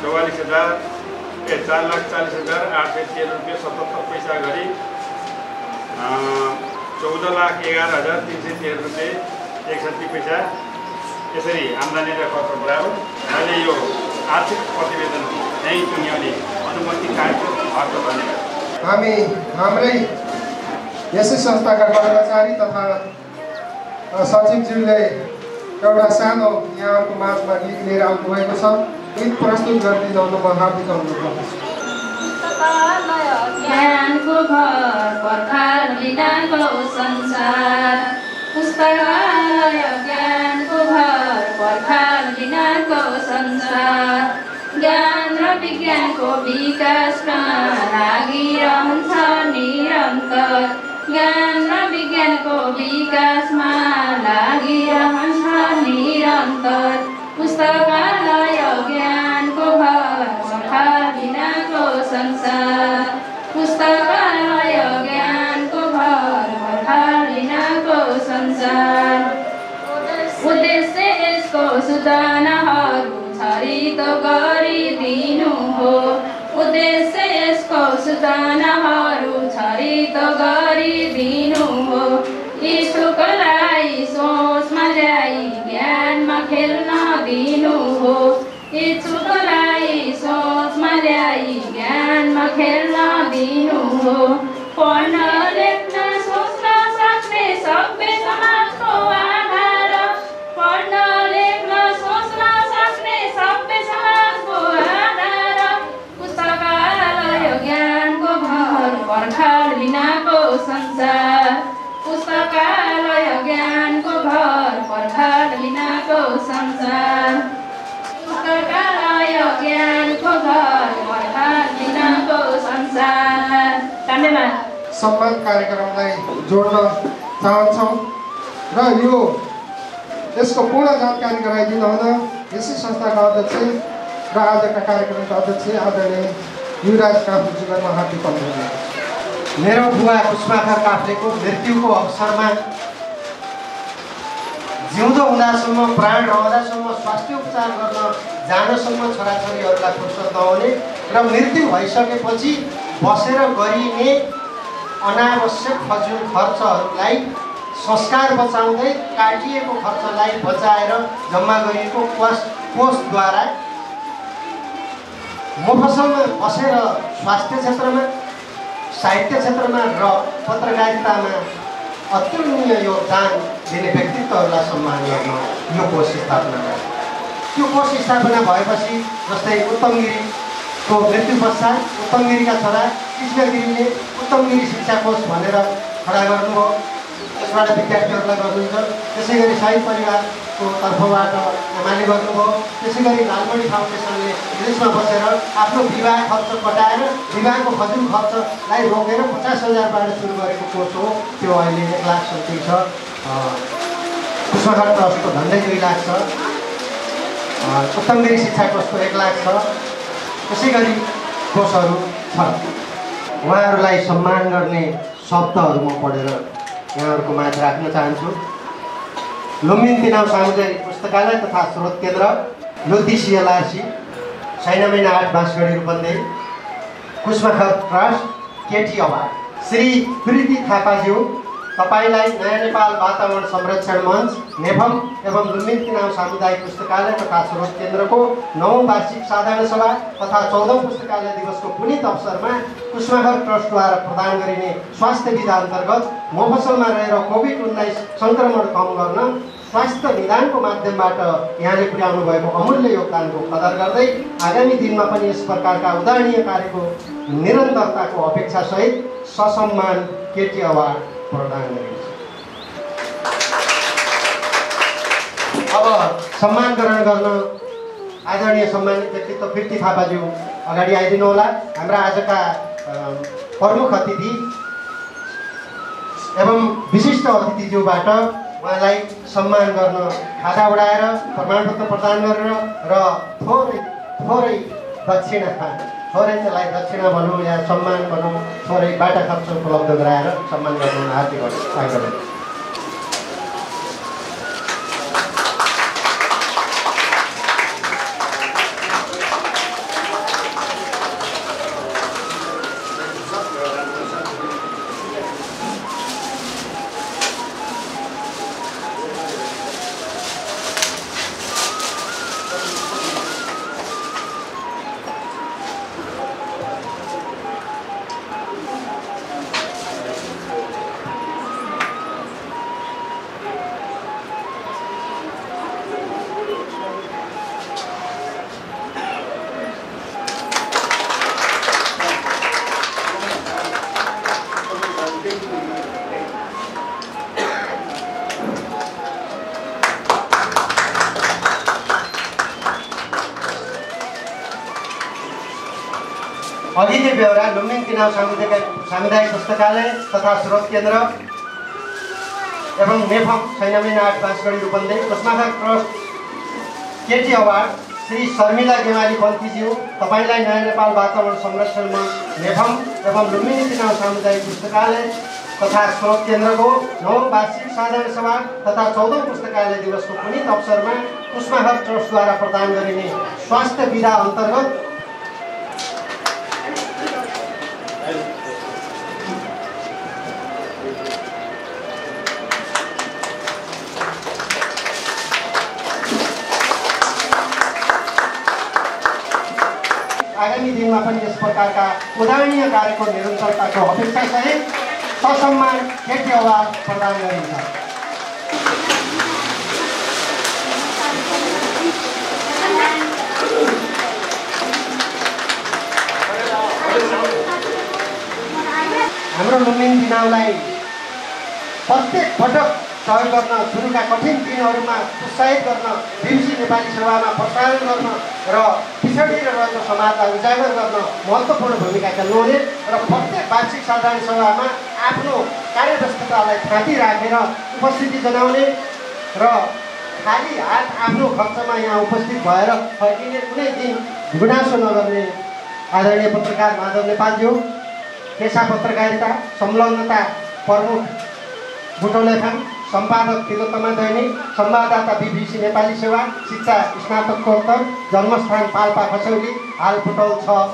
4,40,813 रुपियाँ 77 पैसा गरी 14,11,313 रुपियाँ 61 पैसा। यसरी आम्दानी र खर्च बराबर मैले यो आर्थिक प्रतिवेदन यहीँ टुङ्ग्याउने अनुमति चाहन्छु। धन्यवाद। हामी हाम्रै यसै संस्थाका कर्मचारी तथा सचिवज्यूले एउटा सानो यहाँको माझमा गीत लिएर आउनुभएको छ। गीत प्रस्तुत गरिदिनु म हार्दिक अनुरोध गर्दछु। ज्ञानको घर पर्खाल विज्ञानको संसार, पुस्तकालय ज्ञानको घर पर्खाल विज्ञानको संसार, ज्ञान र विज्ञानको विकासमा लागिरहन्छ निरन्तर, ज्ञान र विज्ञानको विकासमा लागिरहन्छ निरन्तर, पुस्तकालय ज्ञानको घर पर्खाल विज्ञानको संसार, पुस्तकालय ज्ञानको घर पर्खाल विज्ञानको संसार। उद्देश्य यसको सूचनाहरू छरितो गरिदिनु हो, उद्देश्य यसको सूचनाहरू छरितो गरिदिनु हो, इच्छुकलाई सोचमा ल्याई ज्ञानमा खेल्न दिनु हो, इच्छुकलाई सोचमा ल्याई ज्ञानमा खेल्न दिनु हो, पढ्न लेख्न सोच्न सक्ने सभ्य समाजको आधार, पढ्न लेख्न पुस्तकालय ज्ञानको घर पर्खाल बिनाको संसार पुस्तकालय ज्ञानको घर पर्खाल बिनाको संसार। धन्यवाद। सम्मान कार्यक्रमलाई जोड्न चाहन्छौँ र यसको पूर्ण जानकारी गराइदिनु हुन यसै संस्थाका अध्यक्ष र आजका कार्यक्रमका अध्यक्ष आदरणीय युवराज काफ्लेज्यूलाई हार्दिक अभिनन्दन। मेरो बुवा पुष्पाकर काफ्लेको मृत्युको अवसरमा जिउँदो हुँदासम्म प्राण रहँदासम्म स्वास्थ्य उपचार गर्न जानसम्म छोराछोरीहरूलाई फुर्सद नहुने र मृत्यु भइसकेपछि बसेर गरिने अनावश्यक फजुल खर्चहरूलाई संस्कार बचाउँदै काटिएको खर्चलाई बचाएर जम्मा गरिएको कोषद्वारा मोफसलमा बसेर स्वास्थ्य क्षेत्रमा साहित्य क्षेत्रमा र पत्रकारितामा अतुलनीय योगदान दिने व्यक्तित्वहरूलाई सम्मान गर्न यो कोष स्थापना गर्यो। त्यो कोष स्थापना भएपछि जस्तै उत्तम गिरीको मृत्यु पश्चात उत्तम गिरीका छोरा कृष्ण गिरीले उत्तम गिरी शिक्षा कोष भनेर खडा गर्नुभयो। त्यसबाट विद्यार्थीहरूलाई गर्नुहुन्छ। त्यसै गरी साहित्य परिवारको तर्फबाट एमाले गर्नुभयो। त्यसै गरी लालमणि फाउन्डेसनले विदेशमा बसेर आफ्नो विवाह खर्च कटाएर विवाहको फजुल खर्चलाई रोकेर 50,000बाट सुरु गरेको कोष हो। त्यो अहिले 1 लाख समथिङ छ। पुष्पाकर ट्रस्टको झन्डै 2 लाख छ। उत्तम गिरी शिक्षा कोषको 1 लाख छ। त्यसै गरी कोषहरू छन्। उहाँहरूलाई सम्मान गर्ने शब्दहरू म पढेर यहाँहरूको माझ राख्न चाहन्छु। लुम्बिनी तिनाउ सामुदायिक पुस्तकालय तथा स्रोत केन्द्र लोधी सिएलआरसी सैनामैना 8 बाँसगढी रूपन्देही कुष्माखर ट्रस्ट केटी अवार्ड श्री प्रीति थापाज्यू तपाईँलाई नयाँ नेपाल वातावरण संरक्षण मञ्च नेफम एवं लुम्बिनी तिनाउ सामुदायिक पुस्तकालय तथा स्रोत केन्द्रको 9औं वार्षिक साधारण सभा तथा 14औं पुस्तकालय दिवसको पुनीत अवसरमा कुष्माखर ट्रस्टद्वारा प्रदान गरिने स्वास्थ्य विधा अन्तर्गत मोफसलमा रहेर कोभिड-19 सङ्क्रमण कम गर्न स्वास्थ्य निदानको माध्यमबाट यहाँले पुर्याउनु भएको अमूल्य योगदानको कदर गर्दै आगामी दिनमा पनि यस प्रकारका उदाहरणीय कार्यको निरन्तरताको अपेक्षासहित ससम्मान केटी अवार्ड प्रदान गरिन्छ। अब सम्मान ग्रहण गर्न आदरणीय सम्मानित व्यक्तित्व प्रीति थापाज्यू अगाडि आइदिनु होला। हाम्रा आजका प्रमुख अतिथि एवं विशिष्ट अतिथिज्यूबाट उहाँलाई सम्मान गर्न खादा उडाएर प्रमाणपत्र प्रदान गरेर र थोरै दक्षिणा थोरै त्यसलाई दक्षिणा भनौँ या सम्मान भनौँ थोरै बाटा खर्च उपलब्ध गराएर सम्मान गर्न हार्दिक स्वागत। अघिल्लो बेहोरा लुम्बिनी तिनाउ सामुदायिक पुस्तकालय तथा स्रोत केन्द्र एवं नेफम सैनामैना 8 बाँसगढी रूपन्देही कुष्माखर ट्रस्ट केटी अवार्ड श्री शर्मिला गेवाली पन्थीज्यू तपाईँलाई नयाँ नेपाल वातावरण संरक्षण मञ्च नेफम एवं लुम्बिनी तिनाउ सामुदायिक पुस्तकालय तथा स्रोत केन्द्रको 9औं वार्षिक साधारण सभा तथा 14औं पुस्तकालय दिवसको पुनीत अवसरमा कुष्माखर ट्रस्टद्वारा प्रदान गरिने स्वास्थ्य विधा अन्तर्गत आगामी दिनमा पनि यस प्रकारका उदाहरणीय कार्यको निरन्तरताको अपेक्षासहित ससम्मान केटी अवार्ड प्रदान गरिन्छ। हाम्रो लुम्बिनी तिनाउलाई प्रत्येक पटक सहयोग गर्न सुरुका कठिन दिनहरूमा उत्साहित गर्न BBC नेपाली सेवामा प्रसारण गर्न र पिछडिएर रहेको समाजलाई उजागर गर्न महत्त्वपूर्ण भूमिका खेल्नुहुने र प्रत्येक वार्षिक साधारण सभामा आफ्नो कार्यव्यस्ततालाई थाँती राखेर उपस्थिति जनाउने र खाली हात आफ्नो खर्चमा यहाँ उपस्थित भएर फर्किने कुनै दिन गुनासो नगर्ने आदरणीय पत्रकार माधव नेपालज्यू, पेसा पत्रकारिता संलग्नता प्रमुख बुटौल FM, सम्पादक तिलोत्तमा दैनिक, संवाददाता BBC नेपाली सेवा, शिक्षा स्नातकोत्तर, जन्मस्थान पाल्पा खसौली, हाल बुटौल 6।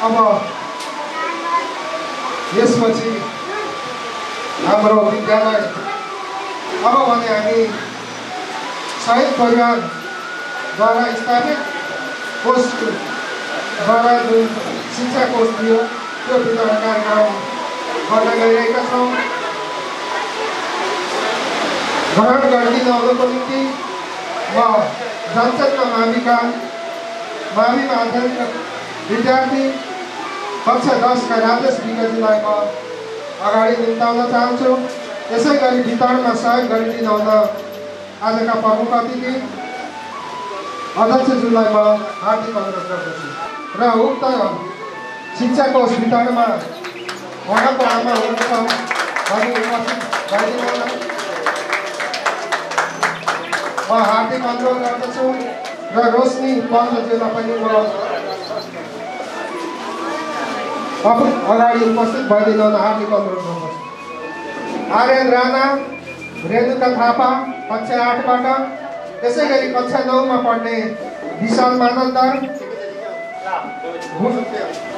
अब यसपछि हाम्रो विद्यालय अब भने हामी शहीद परिवारद्वारा स्थापित कोषद्वारा जुन शिक्षा कोष थियो त्यो वितरण कार्यक्रम गर्न गइरहेका छौँ। ग्रहण गरिदिनुको निम्ति म जनचेतना माविमा अध्ययनरत विद्यार्थी कक्षा 10 का राजेश विकजीलाई म अगाडि निम्ताउन चाहन्छु। यसै गरी वितरणमा सहयोग गरिदिनुहुन आजका प्रमुख अतिथि अध्यक्षज्यूलाई म हार्दिक अनुरोध गर्दछु र उक्त शिक्षा कोष वितरणमा उहाँको आमा हुनुहुन्छ उहाँले उपस्थित गरिदिनुहुन म हार्दिक अनुरोध गर्दछु र रोशनी पन्थज्यूलाई पनि म अगाडि उपस्थित भइदिनुहुन हार्दिक अनुरोध गर्दछु। आर्यन राणा, रेणुका थापा कक्षा 8 बाट, त्यसै गरी कक्षा 9 मा पढ्ने विशाल मानन्दर,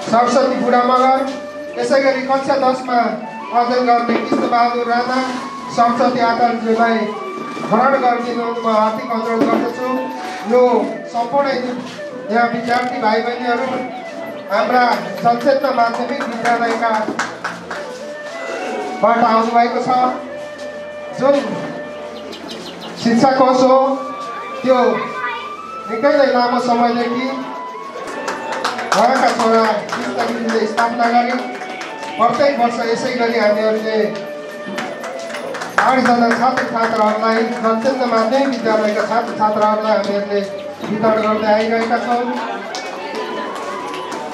सरस्वती बुढा मगर, त्यसै गरी कक्षा 10 मा अध्ययन गर्ने कृष्णबहादुर राणा, सरस्वती आचार्यज्यूलाई ग्रहण गरिदिनुहुन म हार्दिक अनुरोध गर्दछु। यो सम्पूर्ण यहाँ विद्यार्थी भाइ बहिनीहरू हाम्रा जनचेतना माध्यमिक विद्यालयका बाट आउनुभएको छ। जुन शिक्षा कोष हो त्यो निकै नै लामो समयदेखि उहाँका छोरा कृष्णगिरीले स्थापना गरे। प्रत्येक वर्ष यसै गरी हामीहरूले 8 जना छात्र छात्राहरूलाई जनचेतना माध्यमिक विद्यालयका छात्र छात्राहरूलाई हामीहरूले वितरण गर्दै आइरहेका छौँ।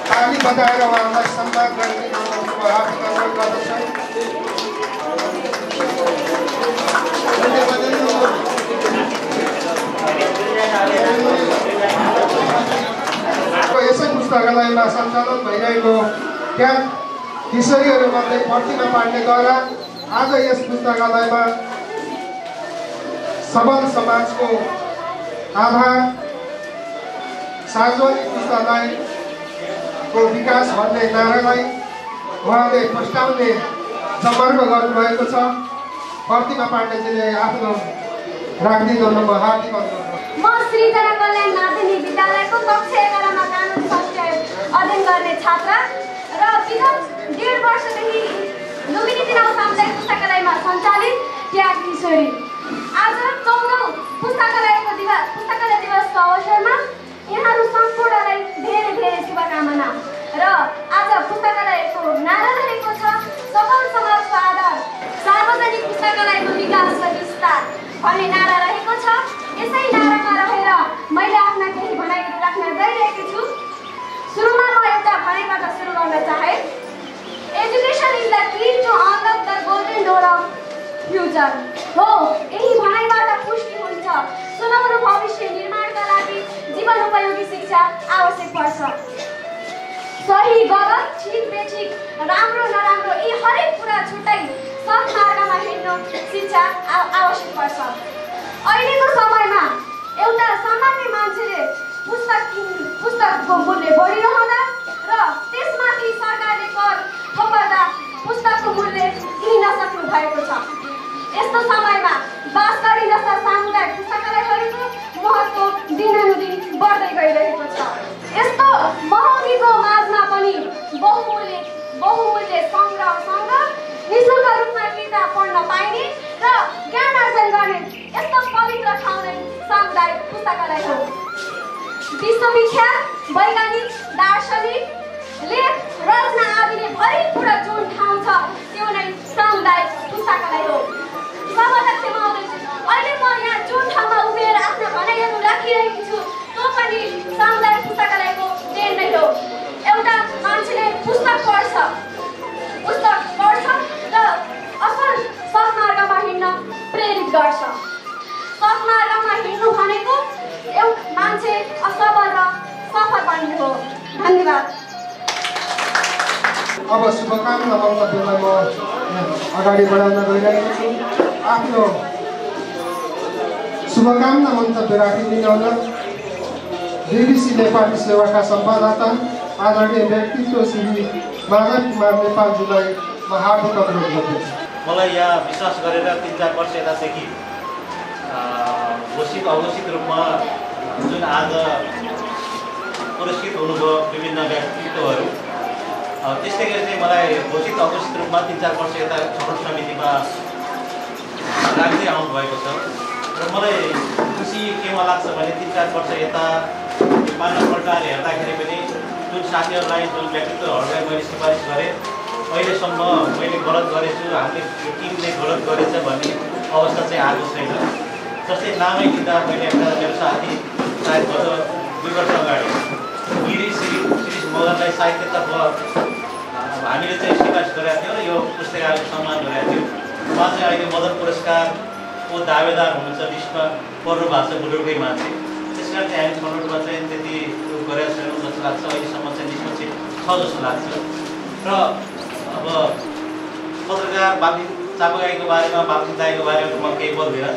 ताली बजाएर उहाँलाई सम्मान गरिदिनु हार्दिक अनुरोध गर्दछु। यसै पुस्तकालयमा सञ्चालन भइरहेको ज्ञान किशोरीहरूमध्ये प्रतिमा पाण्डेद्वारा आज यस पुस्तकालयमा सबल समाजको आधार सार्वजनिक पुस्तकालयको विकास भन्ने नारालाई उहाँले प्रस्तावले जमर्को गर्नुभएको छ। प्रतिमा पाण्डेजीले आफ्नो राखिदिनु म हार्दिक अनुरोध गर्छु। म सृजना कल्याण माध्यमिक विद्यालयको कक्षा 11 मा कानुन शास्त्र अध्ययन गर्ने छात्र र विगत 1.5 वर्षदेखि लुम्बिनी दिनाउ सामुदायिक पुस्तकालयमा सञ्चालित त्याग किशोरी। आज 14औं पुस्तकालय दिवसको अवसरमा यहाँहरू सम्पूर्णलाई धेरै धेरै शुभकामना। र आज पुस्तकालयको नारा रहेको छ सफल समाजको आधार सार्वजनिक पुस्तकालयको विकास र विस्तार भन्ने नारा रहेको छ। यसै नारामा रहेर मैले आफ्ना केही भनाइहरू राख्न गइरहेकी छु। सुरुमा म एउटा भनाइबाट सुरु गर्न चाहे। Education is the key to unlock the golden door of future. हो, यही भनाइबाट पुष्टि हुन्छ सुनौलो भविष्य निर्माणका लागि जीवन उपयोगी शिक्षा आवश्यक पर्छ। सही गलत, ठिक बेठिक, राम्रो नराम्रो यी हरेक कुरा छुट्टै सत्मार्गमा हिँड्नु शिक्षा आवश्यक पर्छ। अहिलेको समयमा एउटा सामान्य मान्छेले पुस्तकको मूल्य बढिरहँदा र त्यसमाथि सरकारले कर थोपर्दा पुस्तकको मूल्य किन्न नसक्नु भएको छ। यस्तो समयमा बाँसगढी जस्ता सामुदायिक पुस्तकालयहरूको महत्त्व दिनानुदिन बढ्दै गइरहेको छ। यस्तो महँगीको माझमा पनि बहुमूल्य सङ्ग्रहसँग निःशुल्क रूपमा किताब पढ्न सामुदायिक पुस्तकालय हो। विश्वविख्यात वैज्ञानिक, दार्शनिक, लेख, रचना आदिले भरिपूर्ण जुन ठाउँ छ त्यो नै सामुदायिक पुस्तकालय हो। सभाध्यक्ष महोदय, अहिले म यहाँ जुन ठाउँमा उभिएर आफ्ना भनाइहरू राखिरहेकी छु त्यो पनि सामुदायिक पुस्तकालयको देन नै हो। एउटा मान्छेले पुस्तक पढ्छ र असल सत्मार्गमा हिँड्न प्रेरित गर्छ। सत्मार्गमा हिँड्नु भनेको एउटा मान्छे असफल र सफल बन्ने हो। धन्यवाद। अब शुभकामना मन्तव्यलाई म अगाडि बढाउन गइरहेको छु। आफ्नो शुभकामना मन्तव्य राखिदिनु होला BBC नेपाली सेवाका सम्वाददाता आदरणीय व्यक्तित्व श्री माधव कुमार नेपालजीलाई म हार्दिक अनुरोध गर्दछु। मलाई यहाँ विश्वास गरेर 3-4 वर्ष यतादेखि घोषित अघोषित रूपमा जुन आज पुरस्कृत हुनुभयो विभिन्न व्यक्तित्वहरू, त्यस्तै गरी चाहिँ मलाई घोषित अघोषित रूपमा 3-4 वर्ष यता छनौट समितिमा राख्दै आउनुभएको छ र मलाई खुसी केमा लाग्छ भने 3-4 वर्ष यता पाल्टापल्टाएर हेर्दाखेरि पनि जुन साथीहरूलाई जुन व्यक्तित्वहरूलाई मैले सिफारिस गरेँ अहिलेसम्म मैले गलत गरेछु, हामीले टिमले गलत गरेछ भन्ने अवस्था चाहिँ आएको छैन। जस्तै नामै लिँदा मैले एउटा मेरो साथी सायद गत 2 वर्ष अगाडि शिरीष मगनलाई साहित्यतर्फ हामीले चाहिँ सिफारिस गरेका थियौँ र यो पुस्तकालयको सम्मान गरेका थियौँ। उहाँ चाहिँ अहिले मदन पुरस्कारको दावेदार हुनुहुन्छ, लिस्टमा पर्नु भएको छ, बुढोकै मान्छे। त्यस कारण चाहिँ हामी छनौटमा चाहिँ त्यति गरेका छैनौँ जस्तो लाग्छ। अहिलेसम्म चाहिँ निष्पक्ष छ जस्तो लाग्छ। र अब पत्रकार बाबुङ चापागाईको बारेमा, बाबुङ दाईको बारेमा म केही बोल्दिनँ।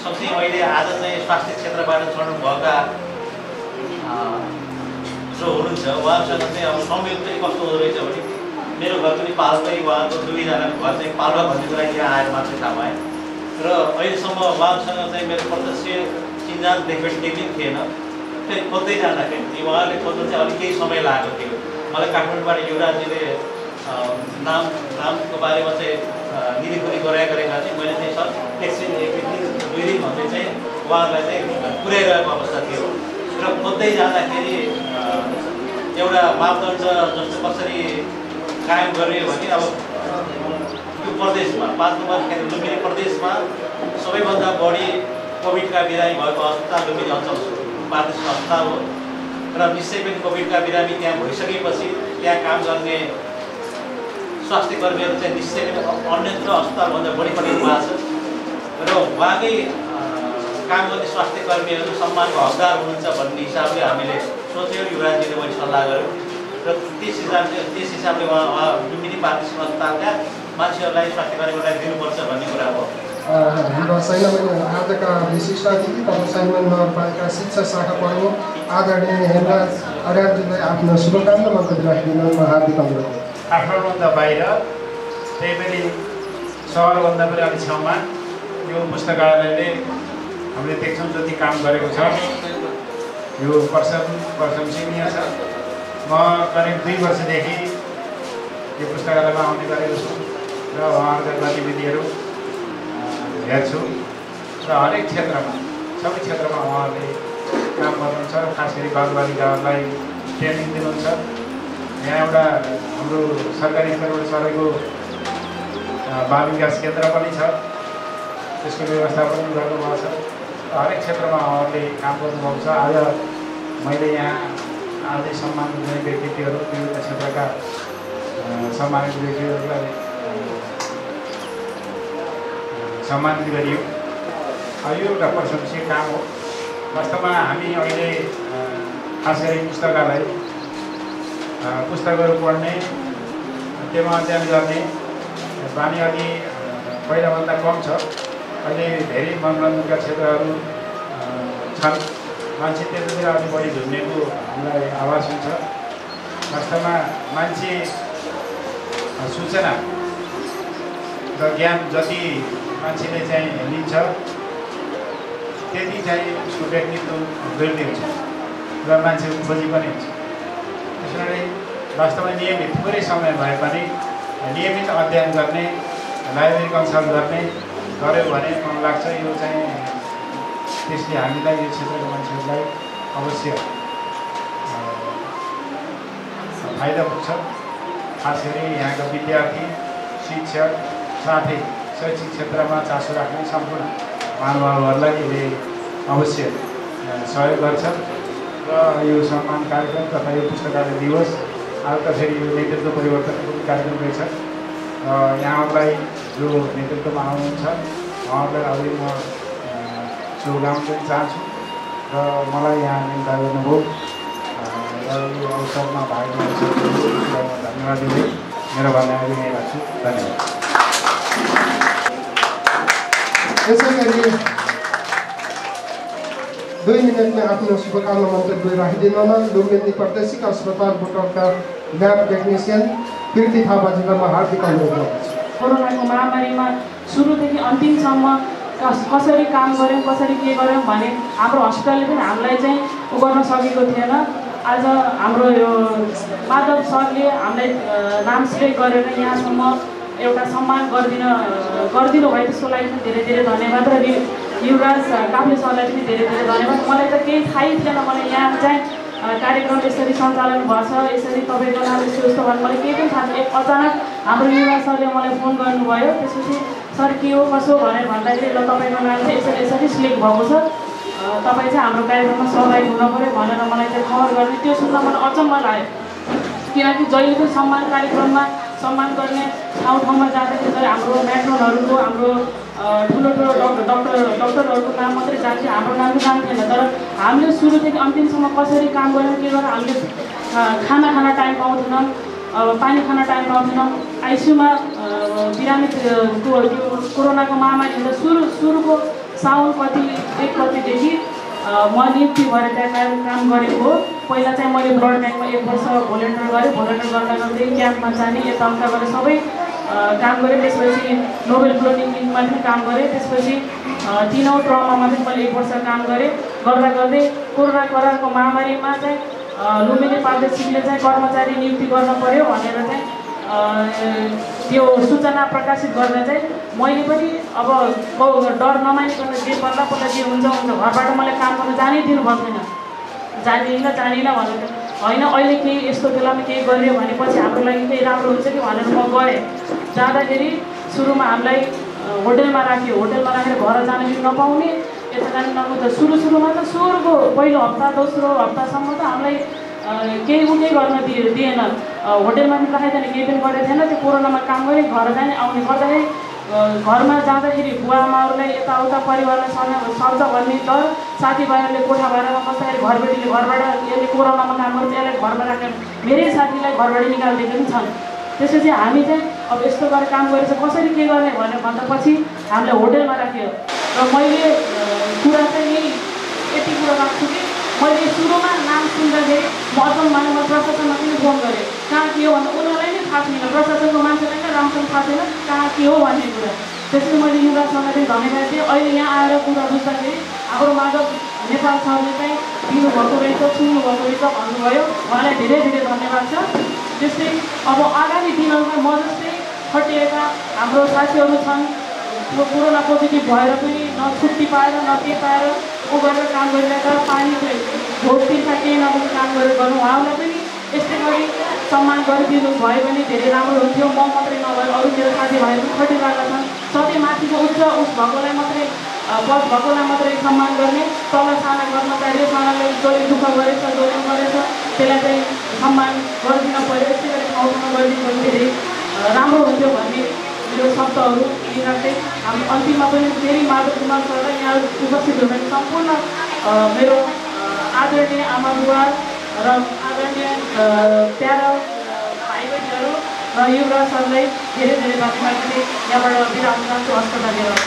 सँगसँगै अहिले आज चाहिँ स्वास्थ्य क्षेत्रबाट छनौट भएका जो हुनुहुन्छ उहाँहरूसँग चाहिँ अब संयोग चाहिँ कस्तो हुँदो रहेछ भने मेरो घर पनि पाल्पै, उहाँको 2जनाको घर चाहिँ पाल्पा भन्ने कुरा यहाँ आएर मात्रै थाहा पाएँ। र अहिलेसम्म उहाँहरूसँग चाहिँ मेरो प्रत्यक्ष चिन्जान देखभेट केही पनि थिएन। फेरि खोज्दै जाँदाखेरि उहाँहरूले खोज्नु चाहिँ अलिक केही समय लागेको थियो। मलाई काठमाडौँबाट युवराजजीले नामको बारेमा चाहिँ निरीक्षण गरेका थिएँ। मैले चाहिँ सर एकछिन 1 दिन भन्दै चाहिँ उहाँहरूलाई चाहिँ पुर्याइरहेको अवस्था थियो। र खोज्दै जाँदाखेरि एउटा मापदण्ड जस्तो कसरी कायम गरियो भने अब यो प्रदेशमा 5 नम्बर लुम्बिनी प्रदेशमा सबैभन्दा बढी कोभिडका बिरामी भएको अस्पताल लुम्बिनी अञ्चल प्रादेशिक अस्पताल हो र निश्चय पनि कोभिडका बिरामी त्यहाँ भइसकेपछि त्यहाँ काम गर्ने स्वास्थ्य कर्मीहरू चाहिँ निश्चय नै अन्यत्र अस्पतालभन्दा बढी पठाउनु भएको छ र उहाँकै काम गर्ने स्वास्थ्य कर्मीहरू सम्मानको हकदार हुनुहुन्छ भन्ने हिसाबले हामीले सोच्यौँ। युवराजजीले मैले सल्लाह गऱ्यौँ र त्यस हिसाबले उहाँ लुम्बिनी प्रादेशिक अस्पतालका मान्छेहरूलाई स्वास्थ्य कर्मीहरूलाई दिनुपर्छ भन्ने कुरा हो। हाम्रो सैनमन आजका विशिष्ट अतिथि तथा सैनमन नगरपालिका शिक्षा शाखा प्रमुख आदरणीय हेमराज अर्यालजीलाई आफ्नो शुभकामना मन्तव्य राखिदिन म हार्दिक अनुरोध गर्छु। काठमाडौँभन्दा बाहिर त्यही पनि सहरभन्दा पनि अलिक छेउमा यो पुस्तकालयले हामीले देख्छौँ जति काम गरेको छ यो प्रशंसनीय छ। म करिब 2 वर्षदेखि यो पुस्तकालयमा आउने गरेको छु र उहाँहरूका गतिविधिहरू हेर्छु र हरेक क्षेत्रमा सबै क्षेत्रमा उहाँहरूले काम गर्नुहुन्छ। खास गरी बालबालिकाहरूलाई ट्रेनिङ दिनुहुन्छ। यहाँ एउटा हाम्रो सरकारी स्तरबाट चलेको बाल विकास केन्द्र पनि छ, त्यसको व्यवस्था पनि गर्नुभएको छ। हरेक क्षेत्रमा उहाँहरूले काम गर्नुभएको छ। आज मैले यहाँ आजै सम्मान दिने व्यक्तित्वहरू विभिन्न क्षेत्रका सम्मानित व्यक्तिहरूलाई सम्मानित गरियो। यो एउटा प्रशंसनीय काम हो। वास्तवमा हामी अहिले खास गरी पुस्तकालय पुस्तकहरू पढ्ने, त्यसमा अध्ययन गर्ने बानी अलि पहिलाभन्दा कम छ। अहिले धेरै मनोरञ्जनका क्षेत्रहरू छन्। मान्छे त्यतातिर अलिक बढी झुम्नेको हामीलाई आवाज हुन्छ। वास्तवमा मान्छे सूचना र ज्ञान जति मान्छेले चाहिँ लिन्छ त्यति चाहिँ उसको व्यक्तित्व वृद्धि हुन्छ र मान्छेको खोजी पनि हुन्छ। त्यसैले वास्तवमा नियमित थोरै समय भए पनि नियमित अध्ययन गर्ने, लाइब्रेरी कन्सल्ट गर्ने गर्यो भने मलाई लाग्छ यो चाहिँ त्यसले हामीलाई यो क्षेत्रका मान्छेहरूलाई अवश्य फाइदा पुग्छ। खास गरी यहाँका विद्यार्थी, शिक्षक साथै शैक्षिक क्षेत्रमा चासो राख्ने सम्पूर्ण महानुभावहरूलाई यसले अवश्य सहयोग गर्छ र यो सम्मान कार्यक्रम तथा यो पुस्तकालय दिवस आज त फेरि यो नेतृत्व परिवर्तनको कार्यक्रम रहेछ र यहाँहरूलाई जो नेतृत्वमा आउनुहुन्छ उहाँहरूलाई अझै म शुभकामना दिन चाहन्छु र मलाई यहाँ निम्ता गर्नुभयो र यो अवसरमा भाग लिएर धन्यवाद दिँदै मेरो भन्ने यही राख्छु। धन्यवाद। यसै गरी 2 मिनटमा आफ्नो शुभकामना मन्तव्य राखिदिनु होला। लुम्बिनी प्रादेशिक अस्पताल बुटवलका ल्याब टेक्निसियन कृति थापाजीलाई म हार्दिक अनुरोध गर्दछु। कोरोनाको महामारीमा सुरुदेखि अन्तिमसम्म कसरी काम गऱ्यौँ, कसरी के गऱ्यौँ भने हाम्रो हस्पिटलले पनि हामीलाई चाहिँ गर्न सकेको थिएन। आज हाम्रो यो माधव सरले हामीलाई नाम सिलेक्ट गरेर यहाँसम्म एउटा सम्मान गरिदिनु भयो, त्यसको लागि पनि धेरै धेरै धन्यवाद र युवराज काफ्ले सरलाई पनि धेरै धेरै धन्यवाद। मलाई त केही थाहै थिएन, मलाई यहाँ चाहिँ कार्यक्रम यसरी सञ्चालन भएछ, यसरी तपाईँको नाम यस्तो यस्तो भन्नु मलाई केही पनि थाहा थिएन। अचानक हाम्रो युवराज सरले मलाई फोन गर्नुभयो, त्यसपछि सर के हो कसो भनेर भन्दाखेरि ल तपाईँको नाम चाहिँ यसरी यसरी सिलेक्ट भएको छ, तपाईँ चाहिँ हाम्रो कार्यक्रममा सहभागी हुनु पऱ्यो भनेर मलाई चाहिँ खबर गर्ने। त्यो सुन्दा मलाई अचम्म लाग्यो, किनकि जहिले पनि सम्मान कार्यक्रममा सम्मान गर्ने ठाउँमा जाँदाखेरि हाम्रो म्याट्रोनहरूको, हाम्रो ठुलो ठुलो डक्टरहरूको नाम मात्रै जान्थ्यो, हाम्रो नाम चाहिँ जान्थेन। तर हामीले सुरुदेखि अन्तिमसम्म कसरी काम गऱ्यौँ, के गरेर हामीले खाना टाइम पाउँदैनौँ, पानी खाना टाइम पाउँदैनौँ। आइसियुमा बिरामी कोरोनाको महामारी हुँदा सुरुको साउन 1 गतिदेखि म नियुक्ति भएर त्यहाँ काम गरेको हो। पहिला चाहिँ मैले ब्लड ब्याङ्कमा 1 वर्ष भोलिन्टियर गरेँ, भोलिन्टियर गर्दै क्याम्पमा जाने यताउता गरेँ, सबै काम गरेँ। त्यसपछि नोबेल क्लिनिकमा पनि काम गरेँ, त्यसपछि 3औं ट्रमामा पनि मैले 1 वर्ष काम गरेँ। गर्दै कोरोनाको महामारीमा चाहिँ लुम्बिनी प्रादेशिकले चाहिँ कर्मचारी नियुक्ति गर्न पर्यो भनेर चाहिँ त्यो सूचना प्रकाशित गर्दा चाहिँ मैले पनि अब डर नमानिकन जे पर्दा जे हुन्छ घरबाट मलाई काम गर्न जानै दिनुभएको छैन, जानिनँ भनेर होइन अहिले केही यस्तो बेलामा केही गरियो भनेपछि हाम्रो लागि केही राम्रो हुन्छ कि भनेर म गएँ। जाँदाखेरि सुरुमा हामीलाई होटेलमा राख्यो, होटेलमा राखेर घर जान पनि नपाउने, यता जान नपाउँदा सुरुमा त सुरुको पहिलो हप्ता दोस्रो हप्तासम्म त हामीलाई केही उठै गर्न दिएन, होटेलमा पनि राखेदैन, केही पनि गरेको थिएन। त्यो कोरोनामा काम गरेँ, घर जाने आउने गर्दाखेरि घरमा जाँदाखेरि बुवाआमाहरूलाई यताउता परिवारलाई सर्छ भन्ने डर, साथीभाइहरूले कोठा भाडामा बस्दाखेरि घरबेटीले घरबाट यसले कोरोनामा काम गर्छ यसलाई घरमा राखेर मेरै साथीलाई घरबाट निकालिदिएको पनि छन्। त्यसपछि हामी चाहिँ अब यस्तो गरेर काम गरेछ कसरी के गर्ने भनेर भन्दा पछि हामीलाई होटेलमा राख्यो। र मैले कुरा चाहिँ यति कुरा राख्छु कि मैले सुरुमा नाम सुन्दाखेरि म अचम्म म प्रशासनमा पनि फोन गरेँ, कहाँ के हो भन्दा उनीहरूलाई नै थाहा छैन, प्रशासनको मान्छेलाई नै राम्रोसँग थाहा छैन कहाँ के हो भन्ने कुरा। त्यसरी मैले युवराजसँग चाहिँ धन्यवाद दिएँ। अहिले यहाँ आएर कुरा बुझ्दाखेरि हाम्रो माधव नेपाल सरले चाहिँ दिनुभएको रहेछ, सुन्नुभएको रहेछ भन्नुभयो, उहाँलाई धेरै धेरै धन्यवाद छ। त्यस्तै अब आगामी दिनहरूमा म जस्तै खटिएका हाम्रो साथीहरू छन्, कोरोना पोजिटिभ भएर पनि न छुट्टी पाएर न के पाएर गरेर काम गरिरहेका, पानी भोट तिर्खा केही नगरी काम गरेर गर्नु, उहाँलाई पनि यस्तै गरी सम्मान गरिदिनु भयो भने धेरै राम्रो हुन्थ्यो। म मात्रै नभएर अरू मेरो साथीभाइहरू पनि खटिरहेका छन्। सधैँ माथिको उच्च भएकोलाई मात्रै पद भएकोलाई मात्रै सम्मान गर्ने, तल साना कर्मचारी सानाले जसले दुःख गरेछ त्यसलाई चाहिँ सम्मान गरिदिन पऱ्यो। यस्तै गरी ठाउँमा गरिदिनु भने धेरै राम्रो हुन्थ्यो भन्ने मेरो शब्दहरू दिइराख्दै हामी अन्तिममा पनि फेरि माधव कुमार सरलाई यहाँ उपस्थित हुनुहुने सम्पूर्ण मेरो आदरणीय आमा बुवा र आदरणीय प्यारा भाइ बहिनीहरू र युवराज सरलाई धेरै धेरै धन्यवाद दिँदै यहाँबाट बिदा हुन चाहन्छु। हस्त धन्यवाद।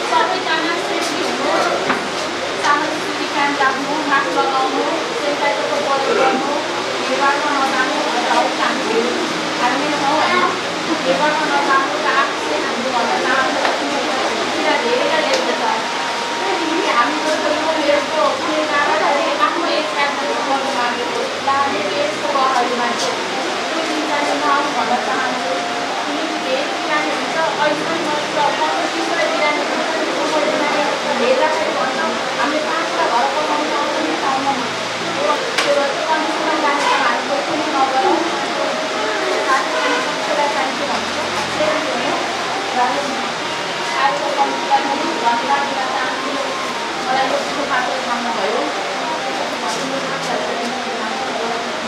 सबैजना सेफ्टी हुनु, सामाजिक काम राख्नु, मास्क लगाउनु, सेनिटाइजरको प्रयोग गर्नु, भिडभाडमा नजानु भनेर हामीले छौँ होइन। भिडभाडमा नजानु र आफूले हामीले भन्दा धेरै धन्यवाद दिन चाहन्छु। मलाई यो ठुलो पात्र थाम्नुभयो।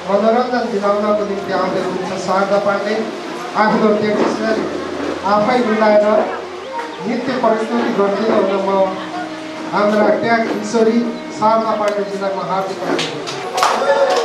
मनोरञ्जन दिलाउनको निम्ति आउँदै हुनुहुन्छ शारदा पाण्डे। आफ्नो टेक्निसियन आफै मिलाएर नृत्य प्रस्तुति गरिदिनु हुन म हाम्रा ट्याग किशोरी शारदा पाण्डेजीलाई म हार्दिक अनुरोध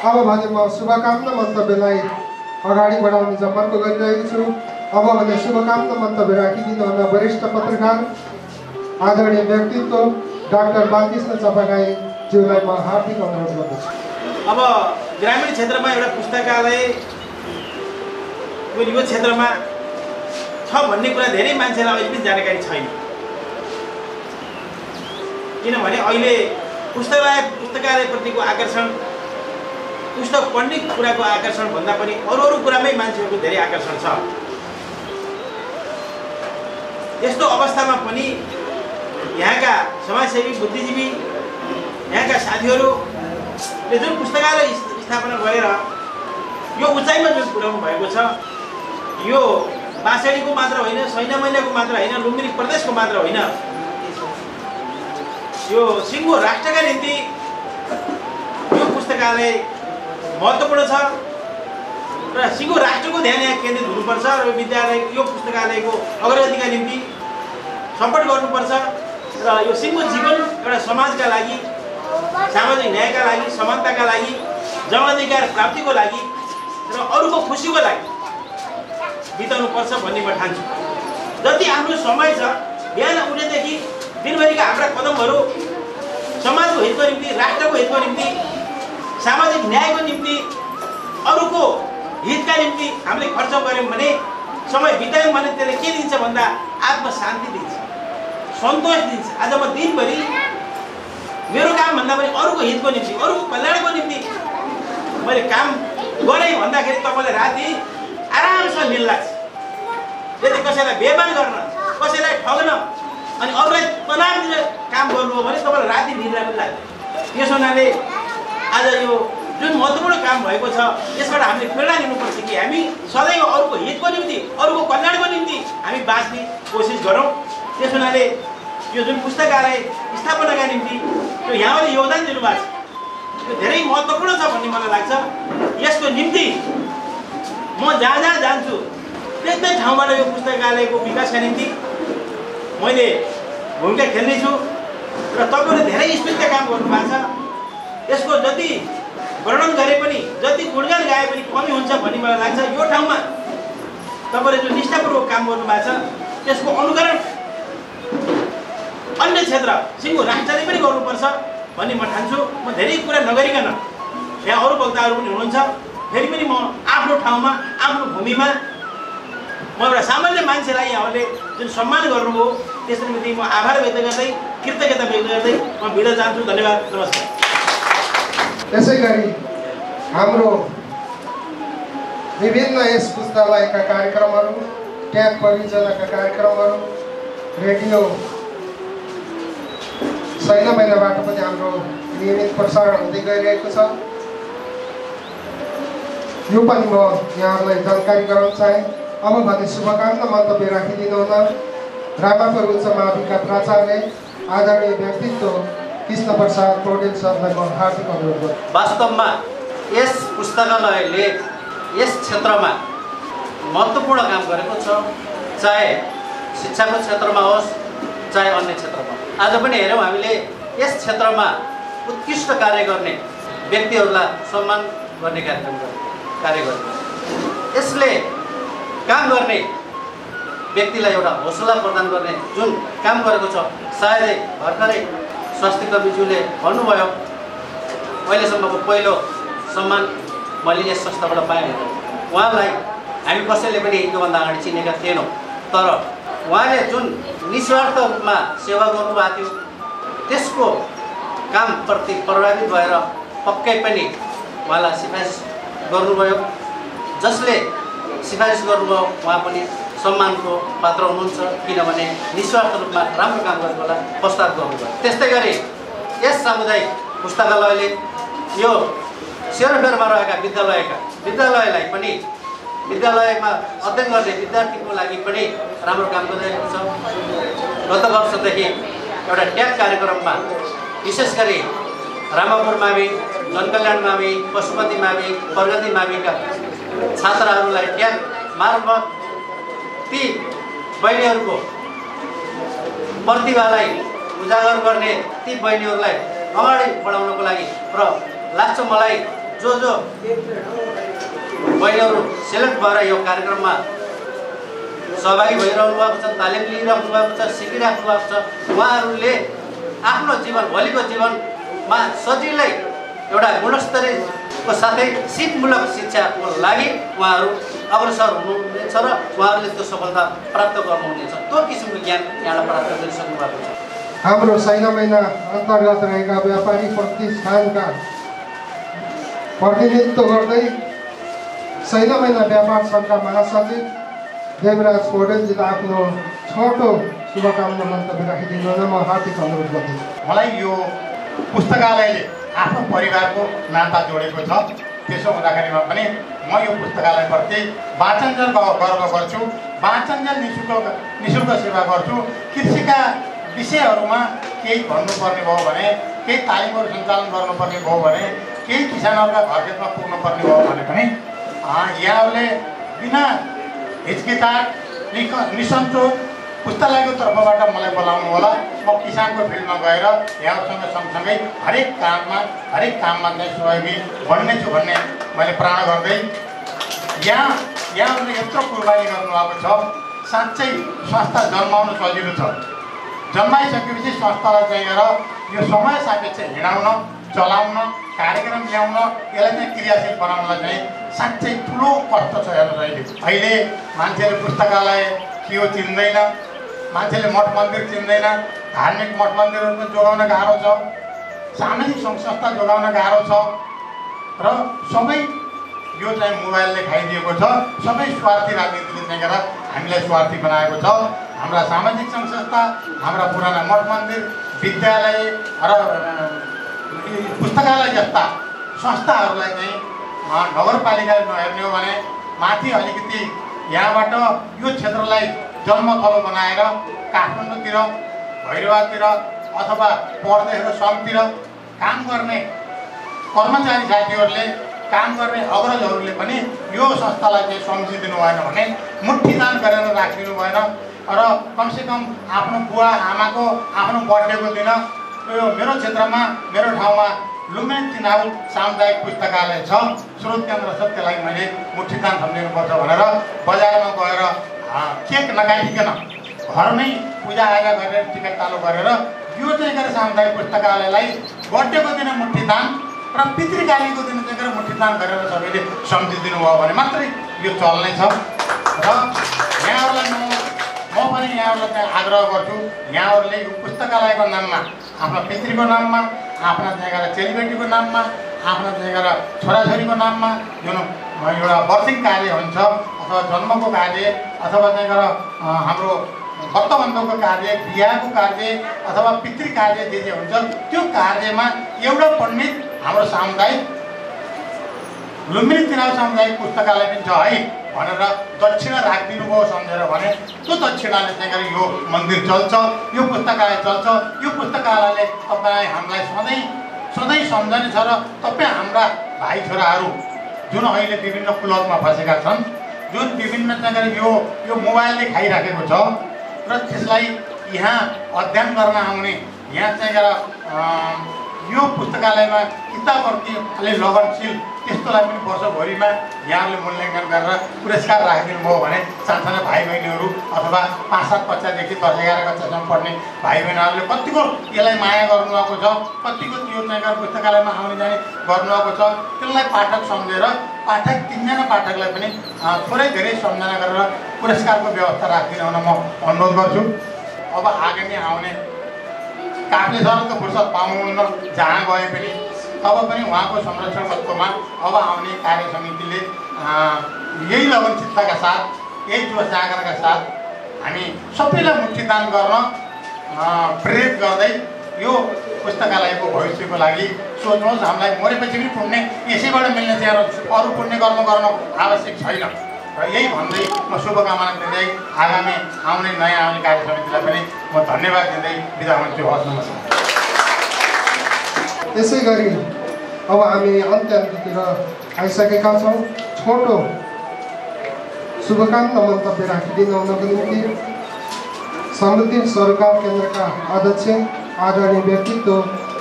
अब भने म शुभकामना मन्तव्यलाई अगाडि बढाउने जमर्को गरिरहेको छु। अब भने शुभकामना मन्तव्य राखिदिनुहुन वरिष्ठ पत्रकार आदरणीय व्यक्तित्व डाक्टर बालकृष्ण चपागाईज्यूलाई म हार्दिक अनुरोध गर्दछु। अब ग्रामीण क्षेत्रमा एउटा पुस्तकालय यो क्षेत्रमा छ भन्ने कुरा धेरै मान्छेलाई अहिले पनि जानकारी छैन। किनभने अहिले पुस्तकालयप्रतिको आकर्षण पुस्तक पढ्ने कुराको आकर्षण भन्दा पनि अरू कुरामै मान्छेहरूको धेरै आकर्षण छ। यस्तो अवस्थामा पनि यहाँका समाजसेवी बुद्धिजीवी यहाँका साथीहरूले जुन पुस्तकालय स्थापना गरेर यो उचाइमा जुन पुर्याउनु भएको छ, यो बाँसडीको मात्र होइन, सैना महिनाको मात्र होइन, लुम्बिनी प्रदेशको मात्र होइन, यो सिङ्गो राष्ट्रका निम्ति यो पुस्तकालय महत्त्वपूर्ण छ र सिङ्गो राष्ट्रको ध्यान यहाँ केन्द्रित हुनुपर्छ र विद्यालय यो पुस्तकालयको अग्रगतिका निम्ति सपोर्ट गर्नुपर्छ र यो सिङ्गो जीवन एउटा समाजका लागि, सामाजिक न्यायका लागि, समानताका लागि, जनाधिकार प्राप्तिको लागि र अरूको खुसीको लागि बिताउनुपर्छ भन्ने म ठान्छु। जति आफ्नो समय छ, बिहान उठेदेखि दिनभरिका हाम्रा कदमहरू समाजको हितको निम्ति, राष्ट्रको हितको निम्ति, सामाजिक न्यायको निम्ति, अरूको हितका निम्ति हामीले खर्च गऱ्यौँ भने, समय बितायौँ भने त्यसले के दिन्छ भन्दा आत्मशान्ति दिन्छ, सन्तोष दिन्छ। आज म दिनभरि मेरो काम भन्दा पनि अरूको हितको निम्ति, अरूको कल्याणको निम्ति मैले काम गरेँ भन्दाखेरि तपाईँलाई राति आरामसँग निल लाग्छ। यदि कसैलाई बेमान गर्न, कसैलाई ठग्न अनि अरूलाई तनाव दिन काम गर्नुभयो भने तपाईँलाई राति निद्रा पनि लाग्छ। त्यस हुनाले आज यो जुन महत्त्वपूर्ण काम भएको छ, यसबाट हामीले प्रेरणा लिनुपर्छ कि हामी सधैँ अरूको हितको निम्ति, अरूको कल्याणको निम्ति हामी बाँच्ने कोसिस गरौँ त्यस हुनाले यो जुन पुस्तकालय स्थापनाका निम्ति त्यो यहाँले योगदान दिनुभएको छ यो धेरै महत्त्वपूर्ण छ भन्ने मलाई लाग्छ। यसको निम्ति म जहाँ जहाँ जान्छु त्यस्तै ठाउँबाट यो पुस्तकालयको विकासका निम्ति मैले भूमिका खेल्नेछु र तपाईँले धेरै स्तुत्य काम गर्नुभएको छ। यसको जति वर्णन गरे पनि जति गुणगान गाए पनि कमी हुन्छ भन्ने मलाई लाग्छ। यो ठाउँमा तपाईँले जो निष्ठापूर्वक काम गर्नुभएको छ त्यसको अनुकरण अन्य क्षेत्र सिङ्गो राष्ट्रले पनि गर्नुपर्छ भन्ने म ठान्छु। म धेरै कुरा नगरिकन यहाँ अरू वक्ताहरू पनि हुनुहुन्छ, फेरि पनि म आफ्नो ठाउँमा आफ्नो भूमिमा म एउटा सामान्य मान्छेलाई यहाँहरूले जुन सम्मान गर्नुभयो त्यस निम्ति म आभार व्यक्त गर्दै कृतज्ञता व्यक्त गर्दै म बिदा चाहन्छु। धन्यवाद, नमस्कार। त्यसै गरी हाम्रो विभिन्न यस पुस्तकालयका कार्यक्रमहरू, ट्याग परियोजनाका कार्यक्रमहरू रेडियो सैना महिनाबाट पनि हाम्रो नियमित प्रसारण हुँदै गइरहेको छ। यो पनि म यहाँहरूलाई जानकारी गराउन चाहे। अब भने शुभकामना मन्तव्य राखिदिनु हुन रामापुर उच्च माविका प्राचार्य आदरणीय व्यक्तित्व कृष्ण प्रसाद पौडेल सरलाई म हार्दिक अनुरोध गर्छु। वास्तवमा यस पुस्तकालयले यस क्षेत्रमा महत्त्वपूर्ण काम गरेको छ, चाहे शिक्षाको क्षेत्रमा होस् चाहे अन्य क्षेत्रमा। आज पनि हेऱ्यौँ हामीले यस क्षेत्रमा उत्कृष्ट कार्य गर्ने व्यक्तिहरूलाई सम्मान गर्ने कार्य गरेको। यसले काम गर्ने व्यक्तिलाई एउटा हौसला प्रदान गर्ने जुन काम गरेको छ, सायदै भर्खरै स्वास्थ्य कर्मीज्यूले भन्नुभयो अहिलेसम्मको पहिलो सम्मान मैले यस संस्थाबाट पाएँ। उहाँलाई हामी कसैले पनि योभन्दा अगाडि चिनेका थिएनौँ, तर उहाँले जुन निस्वार्थ रूपमा सेवा गर्नुभएको थियो त्यसको कामप्रति प्रभावित भएर पक्कै पनि उहाँलाई सिफारिस गर्नुभयो। जसले सिफारिस गर्नुभयो उहाँ पनि सम्मानको पात्र हुनुहुन्छ, किनभने निस्वार्थ रूपमा राम्रो काम गर्नुलाई प्रस्ताव गर्नुभयो। त्यस्तै गरी यस सामुदायिक पुस्तकालयले यो सेरोफेरमा रहेका विद्यालयलाई पनि विद्यालयमा अध्ययन गर्ने विद्यार्थीको लागि पनि राम्रो काम गरिरहेको छ। गत वर्षदेखि एउटा ट्याग कार्यक्रममा विशेष गरी रामापुर मावि, जनकल्याण मावि, पशुपति मावि, प्रगति माविका छात्राहरूलाई ट्याग मार्फत ती बहिनीहरूको प्रतिभालाई उजागर गर्ने, ती बहिनीहरूलाई अगाडि बढाउनको लागि र लाग्छ मलाई जो बहिनीहरू सेलेक्ट भएर यो कार्यक्रममा सहभागी भइरहनु भएको छ, तालिम लिइरहनु भएको छ, सिकिराख्नु भएको छ, उहाँहरूले आफ्नो जीवन भोलिको जीवनमा सजिलै एउटा गुणस्तरीयको साथै सिपमूलक शिक्षाको लागि उहाँहरू अग्रसर हुनुहुनेछ र उहाँहरूले त्यो सफलता प्राप्त गर्नुहुनेछ। त्यो किसिमको ज्ञान यहाँबाट प्राप्त गरिसक्नु भएको छ। हाम्रो सैना महिना अन्तर्गत रहेका व्यापारी प्रतिष्ठानका प्रतिनिधित्व गर्दै सैना महिना व्यापार सङ्घका महासचिव देवराज पौडेलजीलाई आफ्नो छोटो शुभकामना मन्तव्य राखिदिनु हुन म हार्दिक अनुरोध गर्दछु। मलाई यो पुस्तकालयले आफ्नो परिवारको नाता जोडेको छ। त्यसो हुँदाखेरिमा पनि म यो पुस्तकालयप्रति वाचनजल गर्व गर्छु, वाचनजल निःशुल्क सेवा गर्छु। कृषिका विषयहरूमा केही भन्नुपर्ने भयो भने, केही तालिमहरू सञ्चालन गर्नुपर्ने भयो भने, केही किसानहरूका घरखेतमा पुग्नुपर्ने भयो भने पनि यहाँहरूले बिना हिचकिचाट निसन्चोक पुस्तकालयको तर्फबाट मलाई बोलाउनु होला। म किसानको फिल्डमा गएर यहाँहरूसँग सँगसँगै हरेक काममा चाहिँ सहयोगी बन्नेछु भन्ने मैले प्रण गर्दै यहाँहरूले यत्रो कुर्बानी गर्नुभएको छ। साँच्चै संस्था जन्माउनु सजिलो छ, जन्माइसकेपछि संस्थालाई चाहिँ यो समय सापेक्ष हिँडाउन, चलाउन, कार्यक्रम ल्याउन, यसलाई चाहिँ क्रियाशील बनाउनलाई चाहिँ साँच्चै ठुलो कष्ट छ। हेर्नुहोस् अहिले मान्छेले पुस्तकालय के हो चिन्दैन, मान्छेले मठ मन्दिर चिन्दैन, धार्मिक मठ मन्दिरहरू पनि जोगाउन गाह्रो छ, सामाजिक सङ्घ संस्था जोगाउन गाह्रो छ र सबै यो चाहिँ मोबाइलले खाइदिएको छ। सबै स्वार्थी राजनीतिले चाहिँ हामीलाई स्वार्थी बनाएको छ। हाम्रा सामाजिक सङ्घ संस्था, हाम्रा पुराना मठ मन्दिर, विद्यालय र पुस्तकालय जस्ता संस्थाहरूलाई चाहिँ नगरपालिकाले नहेर्ने हो भने माथि अलिकति यहाँबाट यो क्षेत्रलाई जन्मथलो बनाएर काठमाडौँतिर भैरवातिर अथवा पर्देहरू सङ्घतिर काम गर्ने कर्मचारी साथीहरूले काम गर्ने अग्रजहरूले पनि यो संस्थालाई चाहिँ सम्झिदिनु भएन भने मुठीदान गरेर राखिदिनु भएन र कमसेकम आफ्नो बुवा आमाको आफ्नो बर्थडेको दिन यो मेरो क्षेत्रमा मेरो ठाउँमा लुम्बिनी तिनाउ सामुदायिक पुस्तकालय छ, स्रोत केन्द्र छ, त्यसलाई मैले मुठीदान सम्झिनुपर्छ भनेर बजारमा गएर केक नकाटिकन घरमै पूजाआजा गरेर टिकट तालो गरेर यो चाहिँ गरेर सामुदायिक पुस्तकालयलाई बर्थडेको दिन मुठीदान र पितृकालीको दिन चाहिँ मुठीदान गरेर सबैले सम्झिदिनु भयो भने मात्रै यो चल्ने छ। र यहाँहरूलाई म पनि यहाँहरूलाई चाहिँ आग्रह गर्छु, यहाँहरूले यो पुस्तकालयको नाममा आफ्ना पितृको नाममा, आफ्ना चाहिँ चेलीबेटीको नाममा, आफ्ना चाहिँ छोराछोरीको नाममा जुन एउटा बर्थिङ कार्य हुन्छ अथवा जन्मको कार्य अथवा चाहिँ हाम्रो व्रतबन्धको कार्य, बिहाको कार्य अथवा पितृ कार्य जे हुन्छ त्यो कार्यमा एउटा पण्डित हाम्रो सामुदायिक लुम्बिनी तिनाउ सामुदायिक पुस्तकालय पनि छ है भनेर दक्षिणा राखिदिनु भयो सम्झेर भने त्यो दक्षिणाले चाहिँ यो मन्दिर चल्छ, यो पुस्तकालय चल्छ। यो पुस्तकालयले तपाईँ हामीलाई सधैँ सधैँ सम्झने छ र तपाईँ हाम्रा भाइ छोराहरू जुन अहिले विभिन्न कुलतमा फँसेका छन्, जुन विभिन्न चाहिँ यो मोबाइलले खाइराखेको छ र त्यसलाई यहाँ अध्ययन गर्न आउने, यहाँ चाहिँ यो पुस्तकालयमा किताबप्रति अलि लगनशील त्यस्तोलाई पनि वर्षभरिमा यहाँहरूले मूल्याङ्कन गरेर पुरस्कार राखिदिनु भयो भने सानसाना भाइ बहिनीहरू अथवा 5-7 कक्षादेखि 10-11 कक्षासम्म पढ्ने भाइ बहिनीहरूले कतिको यसलाई माया गर्नुभएको छ, कतिको त्यो चाहिँ पुस्तकालयमा आउने जाने गर्नुभएको छ, त्यसलाई पाठक सम्झेर पाठक 3जना पाठकलाई पनि थोरै धेरै सम्झना गरेर पुरस्कारको व्यवस्था राखिदिनु हुन म अनुरोध गर्छु। अब आगामी आउने काफ्ले सरको फुर्सद पाउनुहुन्न, जहाँ गए पनि तब पनि उहाँको संरक्षणत्वमा अब आउने कार्य समितिले यही लगनशीलताका साथ, यही जोस जागरका साथ हामी सबैलाई मुठीदान गर्न प्रेरित गर्दै यो पुस्तकालयको भविष्यको लागि सोच्नुहोस्। हामीलाई मरेपछि पनि पुण्य यसैबाट मिल्ने चाहिँ अरू पुण्य कर्म गर्न आवश्यक छैन र यही भन्दै म शुभकामना दिँदै आगामी आउने नयाँ आउने कार्य समितिलाई पनि म धन्यवाद दिँदै बिदा हुन्छु। हस्, नमस्कार। त्यसै गरी अब हामी अन्त्यतिर आइसकेका छौँ। छोटो शुभकामना मन्तव्य राखिदिन हुनको निम्ति समृद्धि सरोकार केन्द्रका अध्यक्ष आदरणीय व्यक्तित्व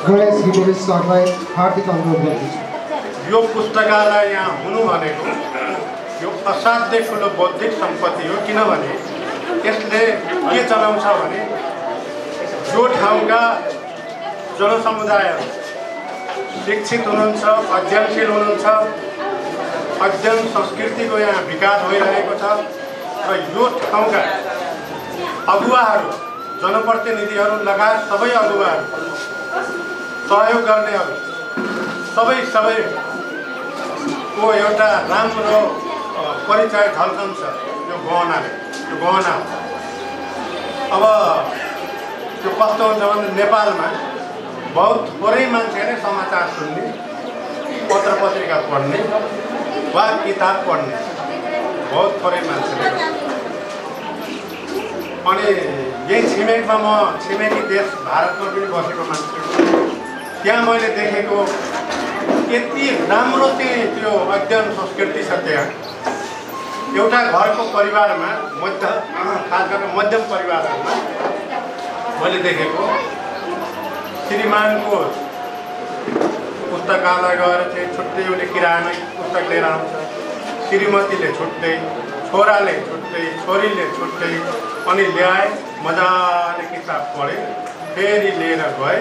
गणेश घिमिरे सरलाई हार्दिक अनुरोध गर्दछु। यो पुस्तकालय यहाँ हुनु भनेको यो असाध्यै ठुलो बौद्धिक सम्पत्ति हो, किनभने यसले के चलाउँछ भने जो ठाउँका जनसमुदायहरू शिक्षित हुनुहुन्छ, अध्ययनशील हुनुहुन्छ, अध्ययन संस्कृतिको यहाँ विकास भइरहेको छ र यो ठाउँका अगुवाहरू, जनप्रतिनिधिहरू लगायत सबै अगुवाहरू, सहयोग गर्नेहरू सबैको एउटा राम्रो परिचय झल्कन्छ यो गहनाले। यो गहना हो। अब त्यो कस्तो हुन्छ भने नेपालमा बहुत थोरै मान्छेले समाचार सुन्ने, पत्र पत्रिका पढ्ने वा किताब पढ्ने बहुत थोरै मान्छेले। अनि यही छिमेकमा म छिमेकी देश भारतमा पनि बसेको मान्छे, त्यहाँ मैले देखेको यति राम्रो चाहिँ त्यो अध्ययन संस्कृति छ। त्यहाँ एउटा घरको परिवारमा खास गरेर मध्यम परिवारहरूमा मैले देखेको श्रीमानको पुस्तकालय गएर चाहिँ छुट्टै उसले किरायामै पुस्तक लिएर आउँछ, श्रीमतीले छुट्टै, छोराले छुट्टै, छोरीले छुट्टै, अनि ल्याए मजाले किताब पढे, फेरि लिएर गए,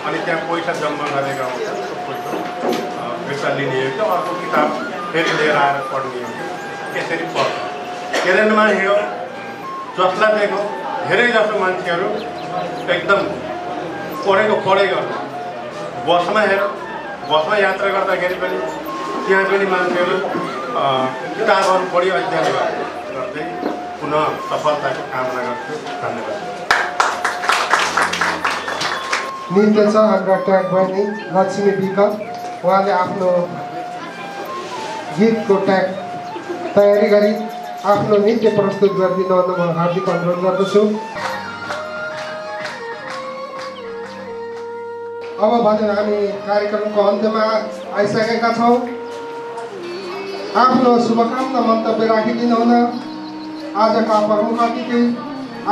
अनि त्यहाँ पैसा जम्मा गरेर आउँछ, त्यो पैसा फिर्ता लिने हो कि अर्को किताब फेरि लिएर आएर पढ्ने हो कि यसरी पढ्छ। ट्रेनमा हिँड्यो, जसलाई देखो धेरै जसो मान्छेहरू एकदम पढेको पढै गर्छ। बसमा हेर, बसमा यात्रा गर्दाखेरि पनि त्यहाँ पनि मान्छेहरू किताबहरू बढी अध्ययन गर्दै पुनः सफलताको कामना गर्छु। धन्यवाद। नृत्य छ हाम्रा ट्र्याक बहिनी लक्ष्मी विक, उहाँले आफ्नो गीतको ट्याग तयारी गरी आफ्नो नृत्य प्रस्तुत गरिदिनु म हार्दिक अनुरोध गर्दछु। अब भने हामी कार्यक्रमको अन्त्यमा आइसकेका छौँ। आफ्नो शुभकामना मन्तव्य राखिदिनु हुन आजका प्रमुख अतिथि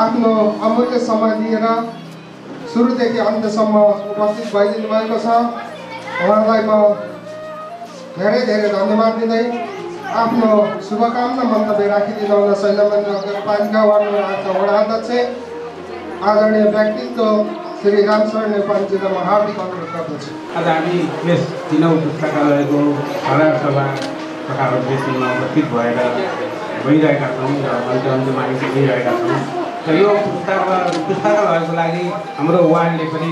आफ्नो अमूल्य समय दिएर सुरुदेखि अन्त्यसम्म उपस्थित भइदिनु भएको छ। उहाँलाई म धेरै धेरै धन्यवाद दिँदै आफ्नो शुभकामना मन्तव्य राखिदिनु हुन सैलमन्दी नगरपालिका वार्ड नम्बर 8 का वडा अध्यक्ष आदरणीय व्यक्तित्व श्री रामशरण नेपालजीलाई म हार्दिक अनुरोध गर्दछु। आज हामी यस दिनौँ पुस्तकालयको साधारण सभा तथा अधिवेशनमा उपस्थित भएर गइरहेका छौँ र अन्त्यमा आइसकिरहेका छौँ। र यो पुस्तकालयको लागि हाम्रो वार्डले पनि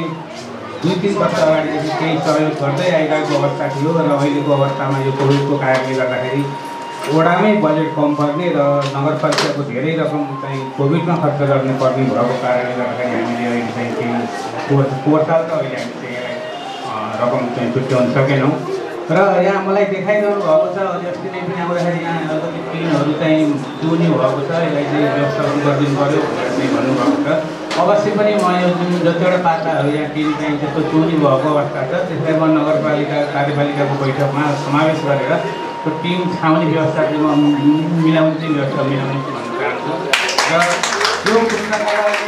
2-3 वर्ष अगाडिदेखि केही सहयोग गर्दै आइरहेको अवस्था थियो र अहिलेको अवस्थामा यो कोभिडको कारणले गर्दाखेरि वडामै बजेट कम पर्ने र नगरपालिकाको धेरै रकम चाहिँ कोभिडमा खर्च गर्ने पर्ने भएको कारणले गर्दाखेरि हामीले अहिले चाहिँ केही कोर्साल त अहिले हामी चाहिँ यसलाई रकम चाहिँ छुट्याउन सकेनौँ। र यहाँ मलाई देखाइरहनु भएको छ अस्ति नै पनि आउँदाखेरि यहाँ अलिकति टिमहरू चाहिँ चुनी भएको छ, यसलाई चाहिँ व्यवस्थापन गरिदिनु पऱ्यो भनेर चाहिँ भन्नुभएको छ। अवश्य पनि म यो जुन जतिवटा पाताहरू यहाँ टिम चाहिँ त्यस्तो चुनी भएको अवस्था छ त्यसलाई म नगरपालिका कार्यपालिकाको बैठकमा समावेश गरेर त्यो टिम छाउने व्यवस्था चाहिँ म मिलाउने चाहिँ व्यवस्था मिलाउने भन्न चाहन्छु। र यो पुस्तकालयको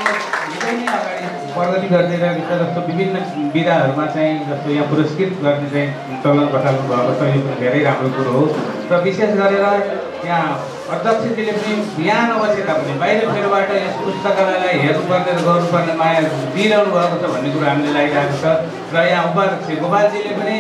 निकै नै अगाडि प्रगति गर्दै रहेको जस्तो विभिन्न विधाहरूमा चाहिँ जस्तो यहाँ पुरस्कृत गर्ने चाहिँ चलन बसाल्नु भएको छ, यो धेरै राम्रो कुरो हो। र विशेष गरेर यहाँ अध्यक्षजीले पनि बिहान नबसे तापनि बाहिर फेरबाट यस पुस्तकालयलाई हेर्नुपर्ने र गर्नुपर्ने माया दिइरहनु भएको छ भन्ने कुरो हामीले लागिरहेको छ। र यहाँ उपाध्यक्ष गोपालजीले पनि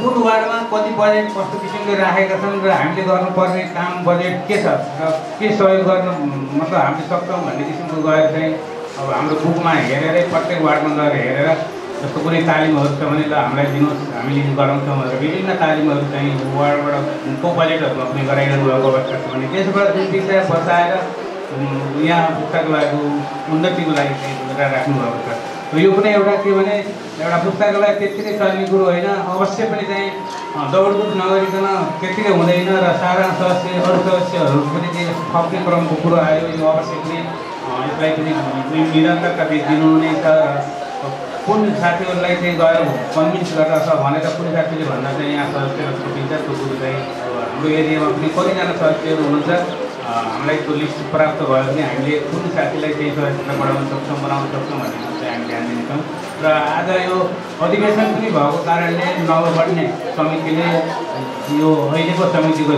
कुन वार्डमा कति बजेट कस्तो किसिमले राखेका छन् र हामीले गर्नुपर्ने काम बजेट के छ र के सहयोग गर्नु मतलब हामीले सक्छौँ भन्ने किसिमको गएर चाहिँ अब हाम्रो बुकमा हेरेरै प्रत्येक वार्डमा गएर हेरेर जस्तो कुनै तालिमहरू छ भने ल हामीलाई दिनुहोस् हामीले गराउँछौँ भनेर विभिन्न तालिमहरू चाहिँ वार्डबाट को बजेटहरूमा पनि गराइरहनु भएको अवस्था छ भने त्यसबाट दुई विषय बचाएर यहाँ पुस्तकालयको उन्नतिको लागि चाहिँ राख्नुभएको छ। र यो पनि एउटा के भने एउटा पुस्तकालय त्यत्तिकै चल्ने कुरो होइन, अवश्य पनि चाहिँ दौडधुप नगरिकन त्यत्तिकै हुँदैन र सारा सदस्य अरू सदस्यहरू पनि चाहिँ थप्ने क्रमको कुरो आयो। यो अवश्य पनि यसलाई पनि निरन्तरता दिनु नै छ। कुन साथीहरूलाई चाहिँ गएर कन्भिन्स गर्दा छ भनेर कुन साथीले भन्दा चाहिँ यहाँ सदस्यहरू छुट्टिन्छ त्यो कुरो चाहिँ हाम्रो एरियामा पनि कतिजना सदस्यहरू हुनुहुन्छ हामीलाई त्यो लिस्ट प्राप्त भयो भने हामीले कुन साथीलाई चाहिँ सदस्यता बढाउन सक्छौँ बनाउन सक्छौँ भन्ने कुरो चाहिँ हामी ध्यान दिन्छौँ। र आज यो अधिवेशन पनि भएको कारणले नवबढ्ने समितिले यो अहिलेको समितिको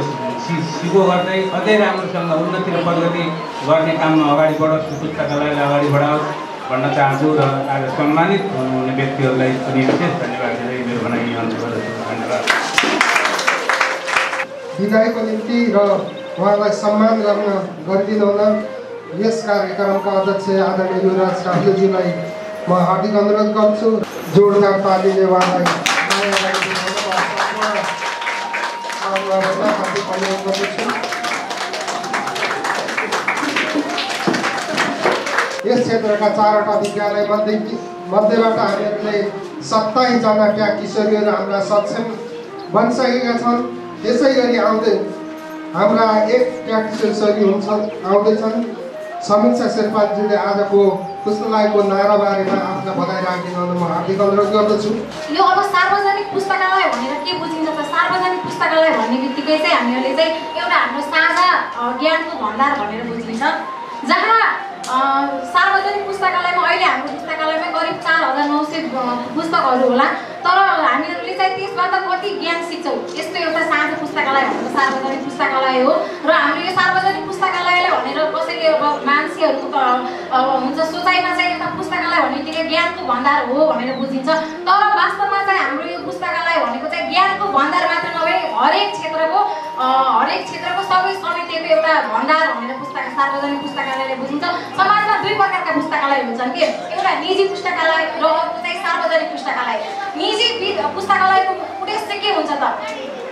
सिको गर्दै अझै राम्रोसँग उन्नति र प्रगति गर्ने काममा अगाडि बढोस्, पुस्तकालयलाई अगाडि बढाओस् भन्न चाहन्छु। र आज सम्मानित हुनुहुने व्यक्तिहरूलाई पनि विशेष धन्यवाद दिँदै मेरो भनाइ अन्त्य गर्दछु। धन्यवाद। विदायको निम्ति र उहाँलाई सम्मान गरिदिनु हुन यस कार्यक्रमका अध्यक्ष आदरणीय युवराज काफ्लेजीलाई म हार्दिक अनुरोध गर्छु। जोडदार तालीले उहाँलाई हार्दिक अनुरोध गर्दछु। यस क्षेत्रका 4वटा विद्यालय मध्येबाट हामीहरूले 27 जना ट्याग किशोरीहरू हाम्रा सक्षम बनिसकेका छन्। त्यसै गरी आउँदै हाम्रा 1 ट्याग किशोरी आउँदैछन्। समीक्षा शेर्पाजीले आजको पुस्तकालयको नाराबारेमा आफ्ना बधाई राखिदिनु म हार्दिक अनुरोध गर्दछु। यो अब सार्वजनिक पुस्तकालय भनेर के बुझिन्छ त? सार्वजनिक पुस्तकालय भन्ने बित्तिकै चाहिँ हामीहरूले चाहिँ एउटा हाम्रो साझा ज्ञानको भण्डार भनेर बुझिन्छ, जहाँ सार्वजनिक पुस्तकालयमा अहिले हाम्रो पुस्तकालयमा करिब 4900 पुस्तकहरू होला। तर हामीहरूले चाहिँ त्यसबाट कति ज्ञान सिक्छौँ? यस्तो एउटा साझा पुस्तकालय भनेको सार्वजनिक पुस्तकालय हो। र हामीले यो सार्वजनिक पुस्तकालयले भनेर कसैले अब मान्छेहरूको हुन्छ सोचाइमा चाहिँ एउटा पुस्तकालय भन्ने बित्तिकै ज्ञानको भण्डार हो भनेर बुझिन्छ। तर वास्तवमा चाहिँ हाम्रो यो पुस्तकालय भनेको चाहिँ ज्ञानको भण्डार मात्र नभए हरेक क्षेत्रको सबै समितिको एउटा भण्डार भनेर सार्वजनिक पुस्तकालयले बुझिन्छ। समाजमा 2 प्रकारका पुस्तकालय हुन्छन् के, एउटा निजी पुस्तकालय र अर्को चाहिँ सार्वजनिक पुस्तकालय। निजी पुस्तकालयको उद्देश्य के हुन्छ त?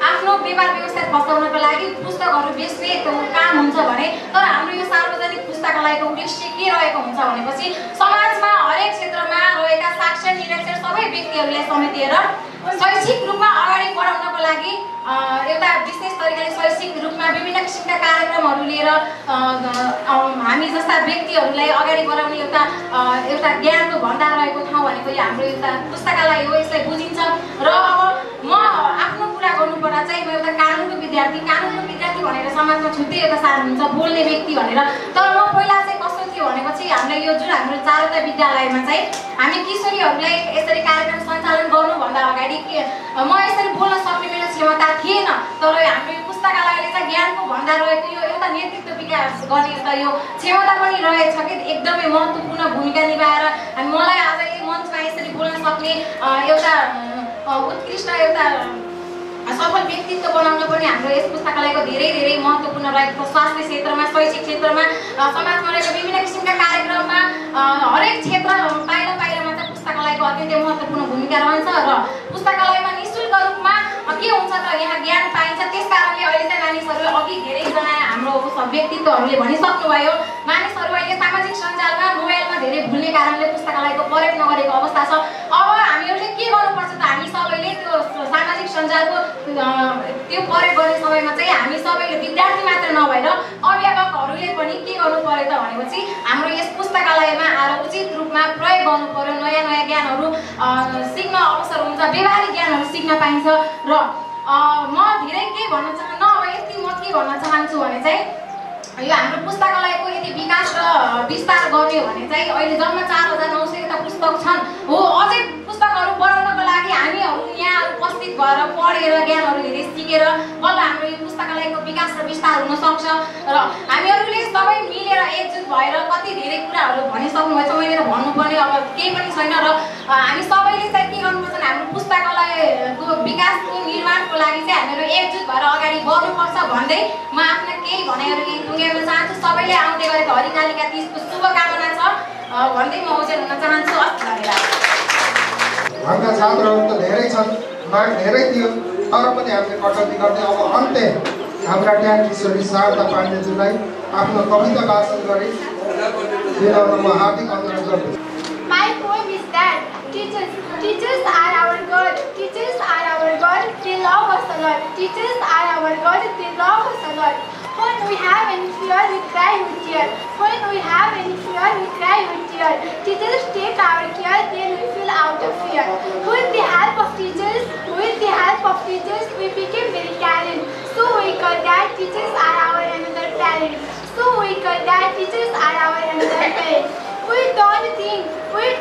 आफ्नो व्यापार व्यवसाय फसाउनको लागि पुस्तकहरू बेच्ने काम हुन्छ भने, तर हाम्रो यो सार्वजनिक पुस्तकालयको उद्देश्य के रहेको हुन्छ भनेपछि समाजमा हरेक क्षेत्रमा रहेका साक्षर निरक्षर सबै व्यक्तिहरूलाई समेटेर शैक्षिक रूपमा अगाडि बढाउनको लागि एउटा विशेष तरिकाले शैक्षिक रूपमा विभिन्न किसिमका कार्यक्रमहरू लिएर हामी जस्ता व्यक्तिहरूलाई अगाडि बढाउने एउटा ज्ञानको भण्डार रहेको ठाउँ भनेको यो हाम्रो एउटा पुस्तकालय हो। यसलाई बुझिन्छ र अब म आफ्नो कुरा गर्नुपर्दा चाहिँ म एउटा कानुनको विद्यार्थी भनेर समाजमा छुट्टै एउटा सार हुन्छ बोल्ने व्यक्ति भनेर। तर म पहिला चाहिँ कस्तो थियो भनेपछि हामीलाई यो जुन हाम्रो चारवटा विद्यालयमा चाहिँ हामी किशोरीहरूलाई यसरी कार्यक्रम सञ्चालन गर्नुभन्दा अगाडि म यसरी बोल्न सक्ने मेरो क्षमता थिएन। तर हाम्रो यो पुस्तकालयले चाहिँ ज्ञानको भण्डार रहेको यो एउटा नेतृत्व विकास गर्ने एउटा यो क्षमता पनि रहेछ कि एकदमै महत्त्वपूर्ण भूमिका निभाएर मलाई आज यो मञ्चमा यसरी बोल्न सक्ने एउटा उत्कृष्ट एउटा सफल व्यक्तित्व बनाउन पनि हाम्रो यस पुस्तकालयको धेरै महत्त्वपूर्ण रहेको छ। स्वास्थ्य क्षेत्रमा, शैक्षिक क्षेत्रमा, समाजमा रहेको विभिन्न किसिमका कार्यक्रममा हरेक क्षेत्र पाइला पाइलामा चाहिँ पुस्तकालयको अत्यन्तै महत्त्वपूर्ण भूमिका रहन्छ र पुस्तकालयमा निःशुल्क रूपमा के हुन्छ त यहाँ ज्ञान पाइन्छ। त्यस कारणले अहिले चाहिँ मानिसहरू अघि धेरैजना हाम्रो व्यक्तित्वहरूले भनिसक्नुभयो मानिसहरू अहिले सामाजिक सञ्जालमा मोबाइलमा धेरै भुल्ने कारणले पुस्तकालयको प्रयोग नगरेको अवस्था छ। अब हामीहरूले के गर्नुपर्छ त हामी सबैले त्यो सामाजिक सञ्जालको त्यो प्रयोग गर्ने समयमा चाहिँ हामी सबैले विद्यार्थी मात्र नभएर अभिभावकहरूले पनि के गर्नु पर्यो त भनेपछि हाम्रो यस पुस्तकालयमा आएर उचित रूपमा प्रयोग गर्नु पर्यो। नयाँ ज्ञानहरू सिक्न अवसर हुन्छ, व्यवहारिक ज्ञानहरू सिक्न पाइन्छ। र म धेरै के भन्न चाहन्न, अब यति म के भन्न चाहन्छु भने चाहिँ यो हाम्रो पुस्तकालयको यदि विकास र विस्तार गर्ने हो भने चाहिँ अहिले जम्मा 4900 वटा पुस्तक छन् हो। अझै पुस्तकहरू बढाउनको लागि हामीहरू यहाँ उपस्थित भएर पढेर ज्ञानहरू धेरै सिकेर बल्ल हाम्रो यो पुस्तकालयको विकास र विस्तार हुन सक्छ। र हामीहरूले सबै मिलेर एकजुट भएर कति धेरै कुराहरू भनिसक्नुभएछ, मैले त भन्नुपर्ने अब केही पनि छैन। र हामी सबैले चाहिँ के गर्नुपर्छ भने हाम्रो पुस्तकालयको विकासको निर्माणको लागि चाहिँ हामीहरू एकजुट भएर अगाडि बढ्नुपर्छ भन्दै म आफ्ना केही भनाइहरू टुङ्ग्याउन चाहन्छु। सबैले आउँदै गरेको हरिकालिका 30 को शुभकामना छ भन्दै म ओजेल हुन चाहन्छु। हस्, धन्यवाद। हाम्रा छात्रहरू त धेरै छन्, माग धेरै थियो, तर पनि हामीले कटौती गर्दै अब अन्त्य हाम्रा ट्यान किशोरी शारदा पाण्डेज्यूलाई आफ्नो कविता वाचन गरी दिलाउन म हार्दिक अनुरोध गर्दछु। My poem is that teachers are our God. Teachers are our God. They love us a lot. Teachers are our God. They love us a lot. When we have any fear, we cry with tear. When we have any fear, we cry with tear. Teachers take our care, then we feel out of fear. With the help of teachers, we became very talented. So we call that teachers are our another talent. So we call that teachers are our another talent. We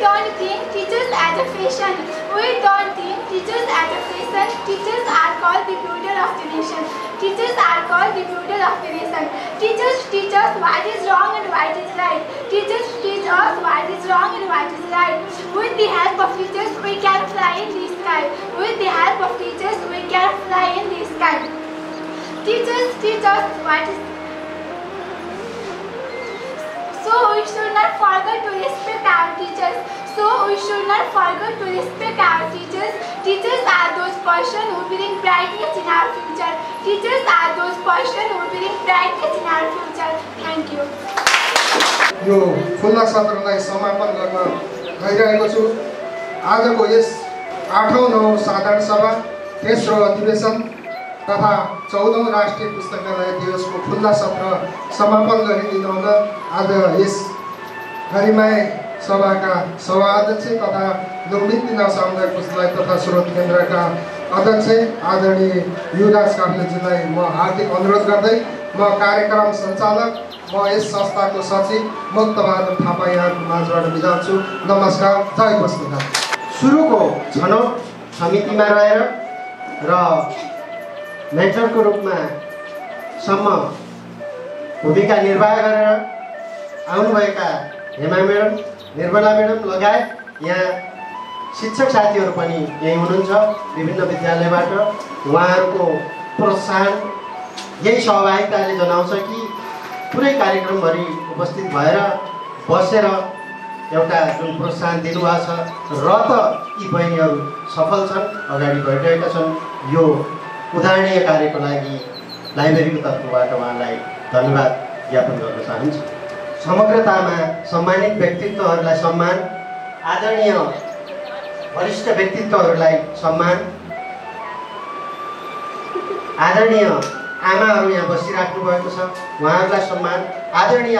don't think teachers as a fashion. We don't think teachers as a fashion. Teachers are called the builder of the nation. Teachers are called the builder of the nation. Teachers teach us what is wrong and what is right. Teachers teach us what is wrong and what is right. With the help of teachers, we can fly in the sky. With the help of teachers, we can fly in the sky. Teachers teach us what is. So we should not forget to respect our teachers. Teachers are those person who bring brightness in our future. Thank you. यो खुल्ला सत्रलाई समापन गर्न गइरहेको छु। आजको यस 8औं साधारण सभा, तेस्रो अधिवेशन तथा 14औं राष्ट्रिय पुस्तकालय दिवसको खुल्ला सत्र समापन गरिदिनुहुन आज यस गरिमाय सभाका सभाध्यक्ष तथा लुम्बिनी सामुदायिक पुस्तकालय तथा स्रोत केन्द्रका अध्यक्ष आदरणीय युवराज काफ्लेज्यूलाई म हार्दिक अनुरोध गर्दै म कार्यक्रम सञ्चालक, म यस संस्थाको सचिव मुक्तबहादुर थापा यहाँको माझबाट बिदा छु। नमस्कार, जय पुस्तकालय। सुरुको छनौट समितिमा रहेर र मेन्टरको रूपमा सम्म भूमिका निर्वाह गरेर आउनुभएका हेमा म्याडम, निर्मला म्याडम लगायत यहाँ शिक्षक साथीहरू पनि यही हुनुहुन्छ विभिन्न विद्यालयबाट। उहाँहरूको प्रोत्साहन यही सहभागिताले जनाउँछ कि पुरै कार्यक्रमभरि उपस्थित भएर बसेर एउटा जुन प्रोत्साहन दिनुभएको छ र त यी बहिनीहरू सफल छन्, अगाडि बढिरहेका छन्। यो उदाहरणीय कार्यको लागि लाइब्रेरीको तर्फबाट उहाँलाई धन्यवाद ज्ञापन गर्न चाहन्छु। समग्रतामा सम्मानित व्यक्तित्वहरूलाई सम्मान, आदरणीय वरिष्ठ व्यक्तित्वहरूलाई सम्मान, आदरणीय आमाहरू यहाँ बसिराख्नु भएको छ, उहाँहरूलाई सम्मान। आदरणीय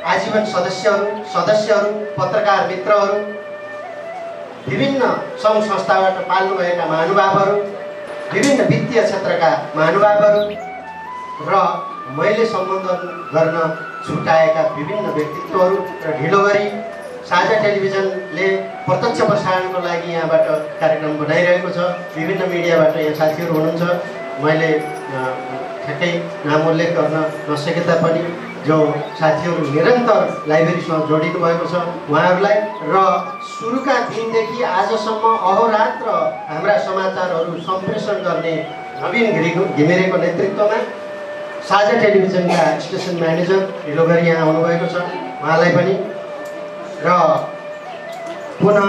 आजीवन सदस्यहरू, पत्रकार मित्रहरू, विभिन्न सङ्घ संस्थाबाट पाल्नुभएका महानुभावहरू, विभिन्न वित्तीय क्षेत्रका महानुभावहरू र मैले सम्बोधन गर्न छुट्याएका विभिन्न व्यक्तित्वहरू र ढिलो गरी साझा टेलिभिजनले प्रत्यक्ष प्रसारणको लागि यहाँबाट कार्यक्रम बनाइरहेको छ। विभिन्न मिडियाबाट यहाँ साथीहरू हुनुहुन्छ, मैले ठ्याक्कै नाम उल्लेख गर्न नसके तापनि जो साथीहरू निरन्तर लाइब्रेरीसँग जोडिनु भएको छ उहाँहरूलाई र सुरुका दिनदेखि आजसम्म अहोरात्र हाम्रा समाचारहरू सम्प्रेषण गर्ने नवीन घिमिरेको नेतृत्वमा साझा टेलिभिजनका स्टेसन म्यानेजर ढिलो गरी यहाँ आउनुभएको छ, उहाँलाई पनि र पुनः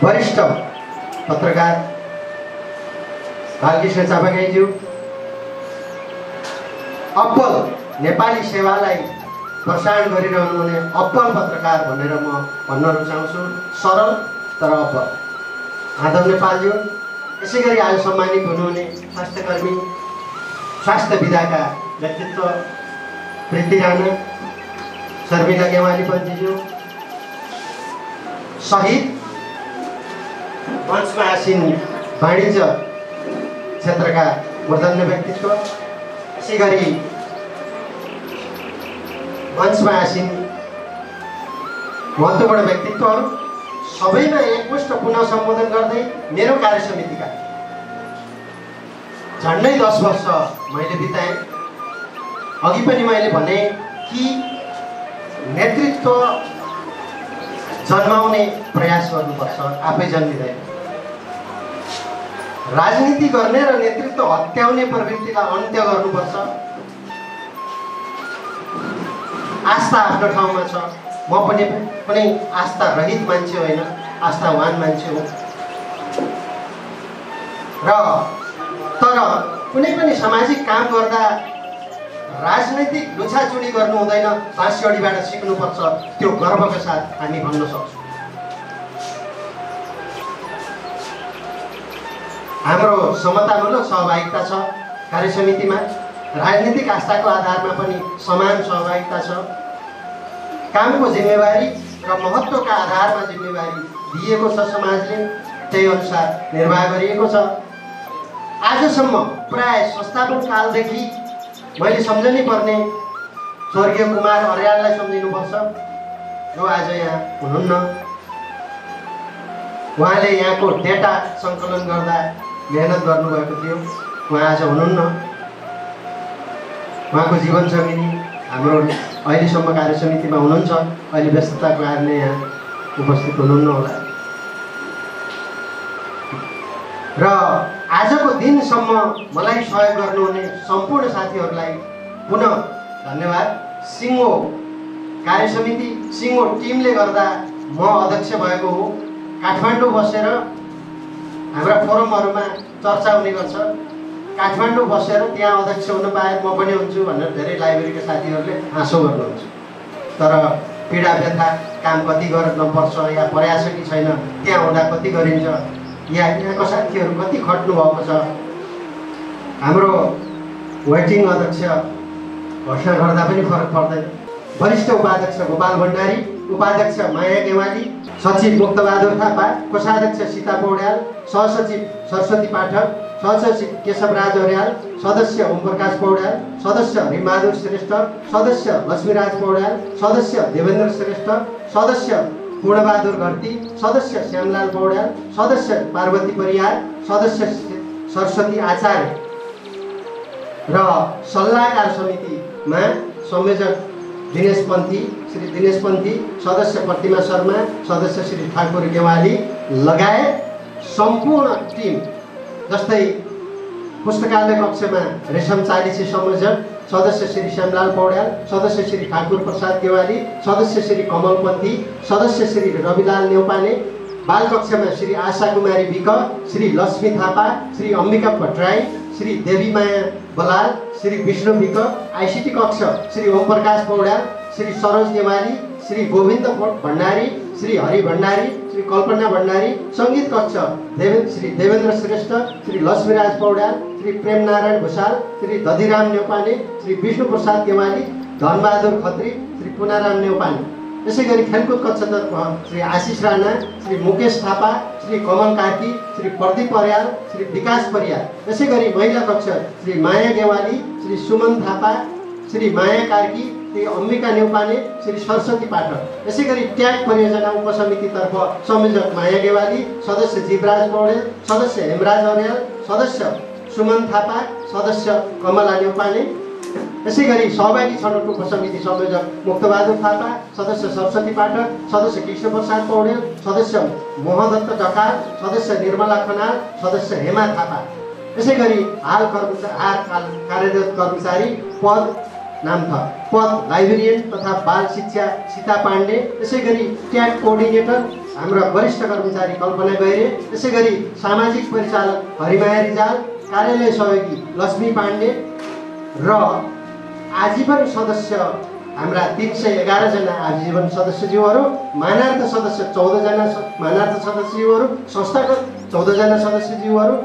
वरिष्ठ पत्रकार बालकृष्ण चापागाईज्यू, अब्बल नेपाली सेवालाई प्रसारण गरिरहनु हुने अब्बल पत्रकार भनेर म भन्न रुचाउँछु, सरल तर अब्बल माधव नेपालज्यू। यसै गरी आज सम्मानित हुनुहुने स्वास्थ्यकर्मी, स्वास्थ्य विधाका व्यक्तित्व प्रीति राणा, शर्मिला गेवालीपन्थीज्यू सहित मञ्चमा आसीन वाणिज्य क्षेत्रका मूर्धन्य व्यक्तित्व, यसै गरी मञ्चमा आसीन महत्त्वपूर्ण व्यक्तित्वहरू सबैमा एकमुष्ट पुनः सम्बोधन गर्दै मेरो कार्यसमितिका झन्डै 10 वर्ष मैले बिताएँ। अघि पनि मैले भने कि नेतृत्व जन्माउने प्रयास गर्नुपर्छ, आफै जन्मिँदैन। राजनीति गर्ने र नेतृत्व हत्याउने प्रवृत्तिलाई अन्त्य गर्नुपर्छ। आस्था आफ्नो ठाउँमा छ, म पनि कुनै आस्था रहित मान्छे होइन, आस्थावान मान्छे हो र तर कुनै पनि सामाजिक काम गर्दा राजनैतिक लुछाचुडी गर्नु हुँदैन, बाँसजडीबाट सिक्नुपर्छ। त्यो गर्वका साथ हामी भन्न सक्छौँ। हाम्रो समतामूलक सहभागिता छ कार्यसमितिमा, राजनीतिक आस्थाको आधारमा पनि समान सहभागिता छ। कामको जिम्मेवारी र महत्त्वका आधारमा जिम्मेवारी दिएको छ समाजले, त्यही अनुसार निर्वाह गरिएको छ। आजसम्म प्राय संस्थापन कालदेखि मैले सम्झनै पर्ने स्वर्गीय कुमार अर्याललाई सम्झिनुपर्छ, जो आज यहाँ हुनुहुन्न। उहाँले यहाँको डेटा सङ्कलन गर्दा मेहनत गर्नुभएको थियो, उहाँ आज हुनुहुन्न। उहाँको जीवनसङ्गिनी हाम्रो अहिलेसम्म कार्यसमितिमा हुनुहुन्छ, अहिले व्यस्तताको कारणले यहाँ उपस्थित हुनुहुन्न होला। र आजको दिनसम्म मलाई सहयोग गर्नुहुने सम्पूर्ण साथीहरूलाई पुनः धन्यवाद। सिङ्गो कार्यसमिति, सिङ्गो टिमले गर्दा म अध्यक्ष भएको हो। काठमाडौँ बसेर हाम्रा फोरमहरूमा चर्चा हुने गर्छ, काठमाडौँ बसेर त्यहाँ अध्यक्ष हुन पाए म पनि हुन्छु भनेर धेरै लाइब्रेरीका साथीहरूले हाँसो गर्नुहुन्छ। तर पीडा व्यथा, काम कति गर्नुपर्छ या प्रयास कि छैन, त्यहाँ हुँदा कति गरिन्छ, यहाँको साथीहरू कति खट्नु भएको छ। हाम्रो वेटिङ अध्यक्ष घोषणा गर्दा पनि फरक पर्दैन। वरिष्ठ उपाध्यक्ष गोपाल भण्डारी, उपाध्यक्ष माया गेवाली, सचिव मुक्तबहादुर थापा, कोषाध्यक्ष सीता पौड्याल, सहसचिव सरस्वती पाठक, सहसचिव केशवराज अर्याल, सदस्य ओमप्रकाश पौड्याल, सदस्य रिमबहादुर श्रेष्ठ, सदस्य लक्ष्मीराज पौड्याल, सदस्य देवेन्द्र श्रेष्ठ, सदस्य पूर्णबहादुर घरती, सदस्य श्यामलाल पौड्याल, सदस्य पार्वती परियार, सदस्य सरस्वती आचार्य र सल्लाहकार समितिमा संयोजक दिनेश पन्थी, श्री दिनेश पन्थी, सदस्य प्रतिमा शर्मा, सदस्य श्री ठाकुर गेवाली लगायत सम्पूर्ण टिम, जस्तै पुस्तकालय कक्षमा रेशम चालिसी संयोजक, सदस्य श्री श्यामलाल पौड्याल, सदस्य श्री ठाकुर प्रसाद गेवाली, सदस्य श्री कमल पन्थी, सदस्य श्री रविलाल नेउपाने, बाल कक्षमा श्री आशा कुमारी विक, श्री लक्ष्मी थापा, श्री अम्बिका भट्टराई, श्री देवीमाया बलाल, श्री विष्णु विक, आइसिटी कक्ष श्री ओमप्रकाश पौड्याल, श्री सरोज गेवाली, श्री गोविन्द भण्डारी, श्री हरि भण्डारी, श्री कल्पना भण्डारी, सङ्गीत कक्ष श्री देवेन्द्र श्रेष्ठ, श्री लक्ष्मीराज पौड्याल, श्री प्रेमनारायण भूषाल, श्री दधिराम नेउपाने, श्री विष्णु प्रसाद गेवाली, धनबहादुर खत्री, श्री पुनाराम नेउपाने। यसै गरी खेलकुद कक्षतर्फ श्री आशिष राणा, श्री मुकेश थापा, श्री कमल कार्की, श्री प्रदीप पर्याल, श्री विकास परियार। यसै गरी महिला कक्ष श्री माया गेवाली, श्री सुमन थापा, श्री माया कार्की, श्री अम्बिका नेउपाने, श्री सरस्वती पाठक। यसै गरी ट्याग परियोजना उपसमितितर्फ संयोजक माया गेवाली, सदस्य जीवराज पौडेल, सदस्य हेमराज अर्याल, सदस्य सुमन थापा, सदस्य कमला नेउपाने। यसै गरी सहभागी छनौट उपसमिति संयोजक मुक्तबहादुर थापा, सदस्य सरस्वती पाठक, सदस्य कृष्ण प्रसाद पौडेल, सदस्य मोहदत्त ढकाल, सदस्य निर्मला खनाल, सदस्य हेमा थापा। यसै गरी हाल कार्यरत कर्मचारी पद नाम था पद लाइब्रेरियन तथा बाल शिक्षा सीता पाण्डे। यसै गरी ट्याग कोअर्डिनेटर हाम्रा वरिष्ठ कर्मचारी कल्पना गैरे। यसै गरी सामाजिक परिचालक हरिमाया रिजाल, कार्यालय सहयोगी लक्ष्मी पाण्डे र आजीवन सदस्य हाम्रा 311 जना आजीवन सदस्यज्यूहरू, मानार्थ सदस्य 14 जना मानार्थ सदस्यज्यूहरू, संस्थागत 14 जना सदस्यज्यूहरू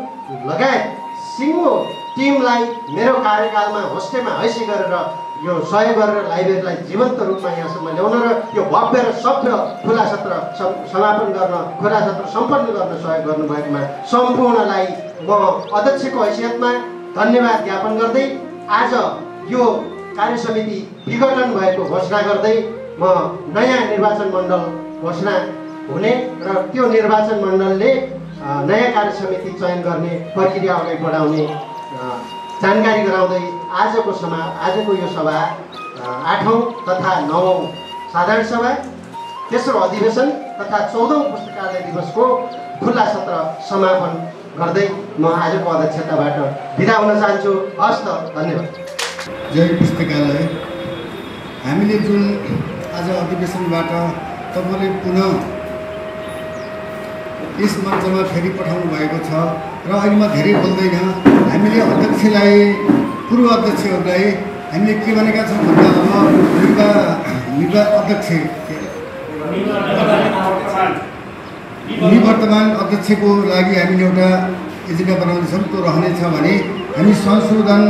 लगायत सिङ्गो टिमलाई मेरो कार्यकालमा होस्टेमा हैसी गरेर यो सहयोग गरेर लाइब्रेरीलाई जीवन्त रूपमा यहाँसम्म ल्याउन र यो भव्य र सभ्य खुला सत्र समापन गर्न, खुला सत्र सम्पन्न गर्न सहयोग गर्नुभएकोमा सम्पूर्णलाई म अध्यक्षको हैसियतमा धन्यवाद ज्ञापन गर्दै आज यो कार्य समिति विघटन भएको घोषणा गर्दै म नयाँ निर्वाचन मण्डल घोषणा हुने र त्यो निर्वाचन मण्डलले नयाँ कार्य समिति चयन गर्ने प्रक्रिया अगाडि बढाउने जानकारी गराउँदै आजको यो सभा 8औं तथा 9औं साधारण सभा, तेस्रो अधिवेशन तथा 14औं पुस्तकालय दिवसको खुल्ला सत्र समापन गर्दै म आजको अध्यक्षताबाट बिदा हुन चाहन्छु। हस्त, धन्यवाद। जय पुस्तकालय। हामीले जुन आज अधिवेशनबाट तपाईँले पुनः यस मञ्चमा फेरि पठाउनु भएको छ र अहिले म धेरै बोल्दैन। हामीले अध्यक्षलाई, पूर्व अध्यक्षहरूलाई हामीले के भनेका छौँ भन्दा अब अध्यक्ष निवर्तमान अध्यक्षको लागि हामीले एउटा एजेन्डा बनाउँदैछौँ। त्यो रहनेछ भने हामी संशोधन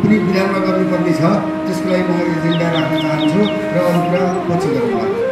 पनि विधानमा गर्नुपर्ने छ। त्यसको लागि म एजेन्डा राख्न चाहन्छु र अरू कुरा पछि गर्नु।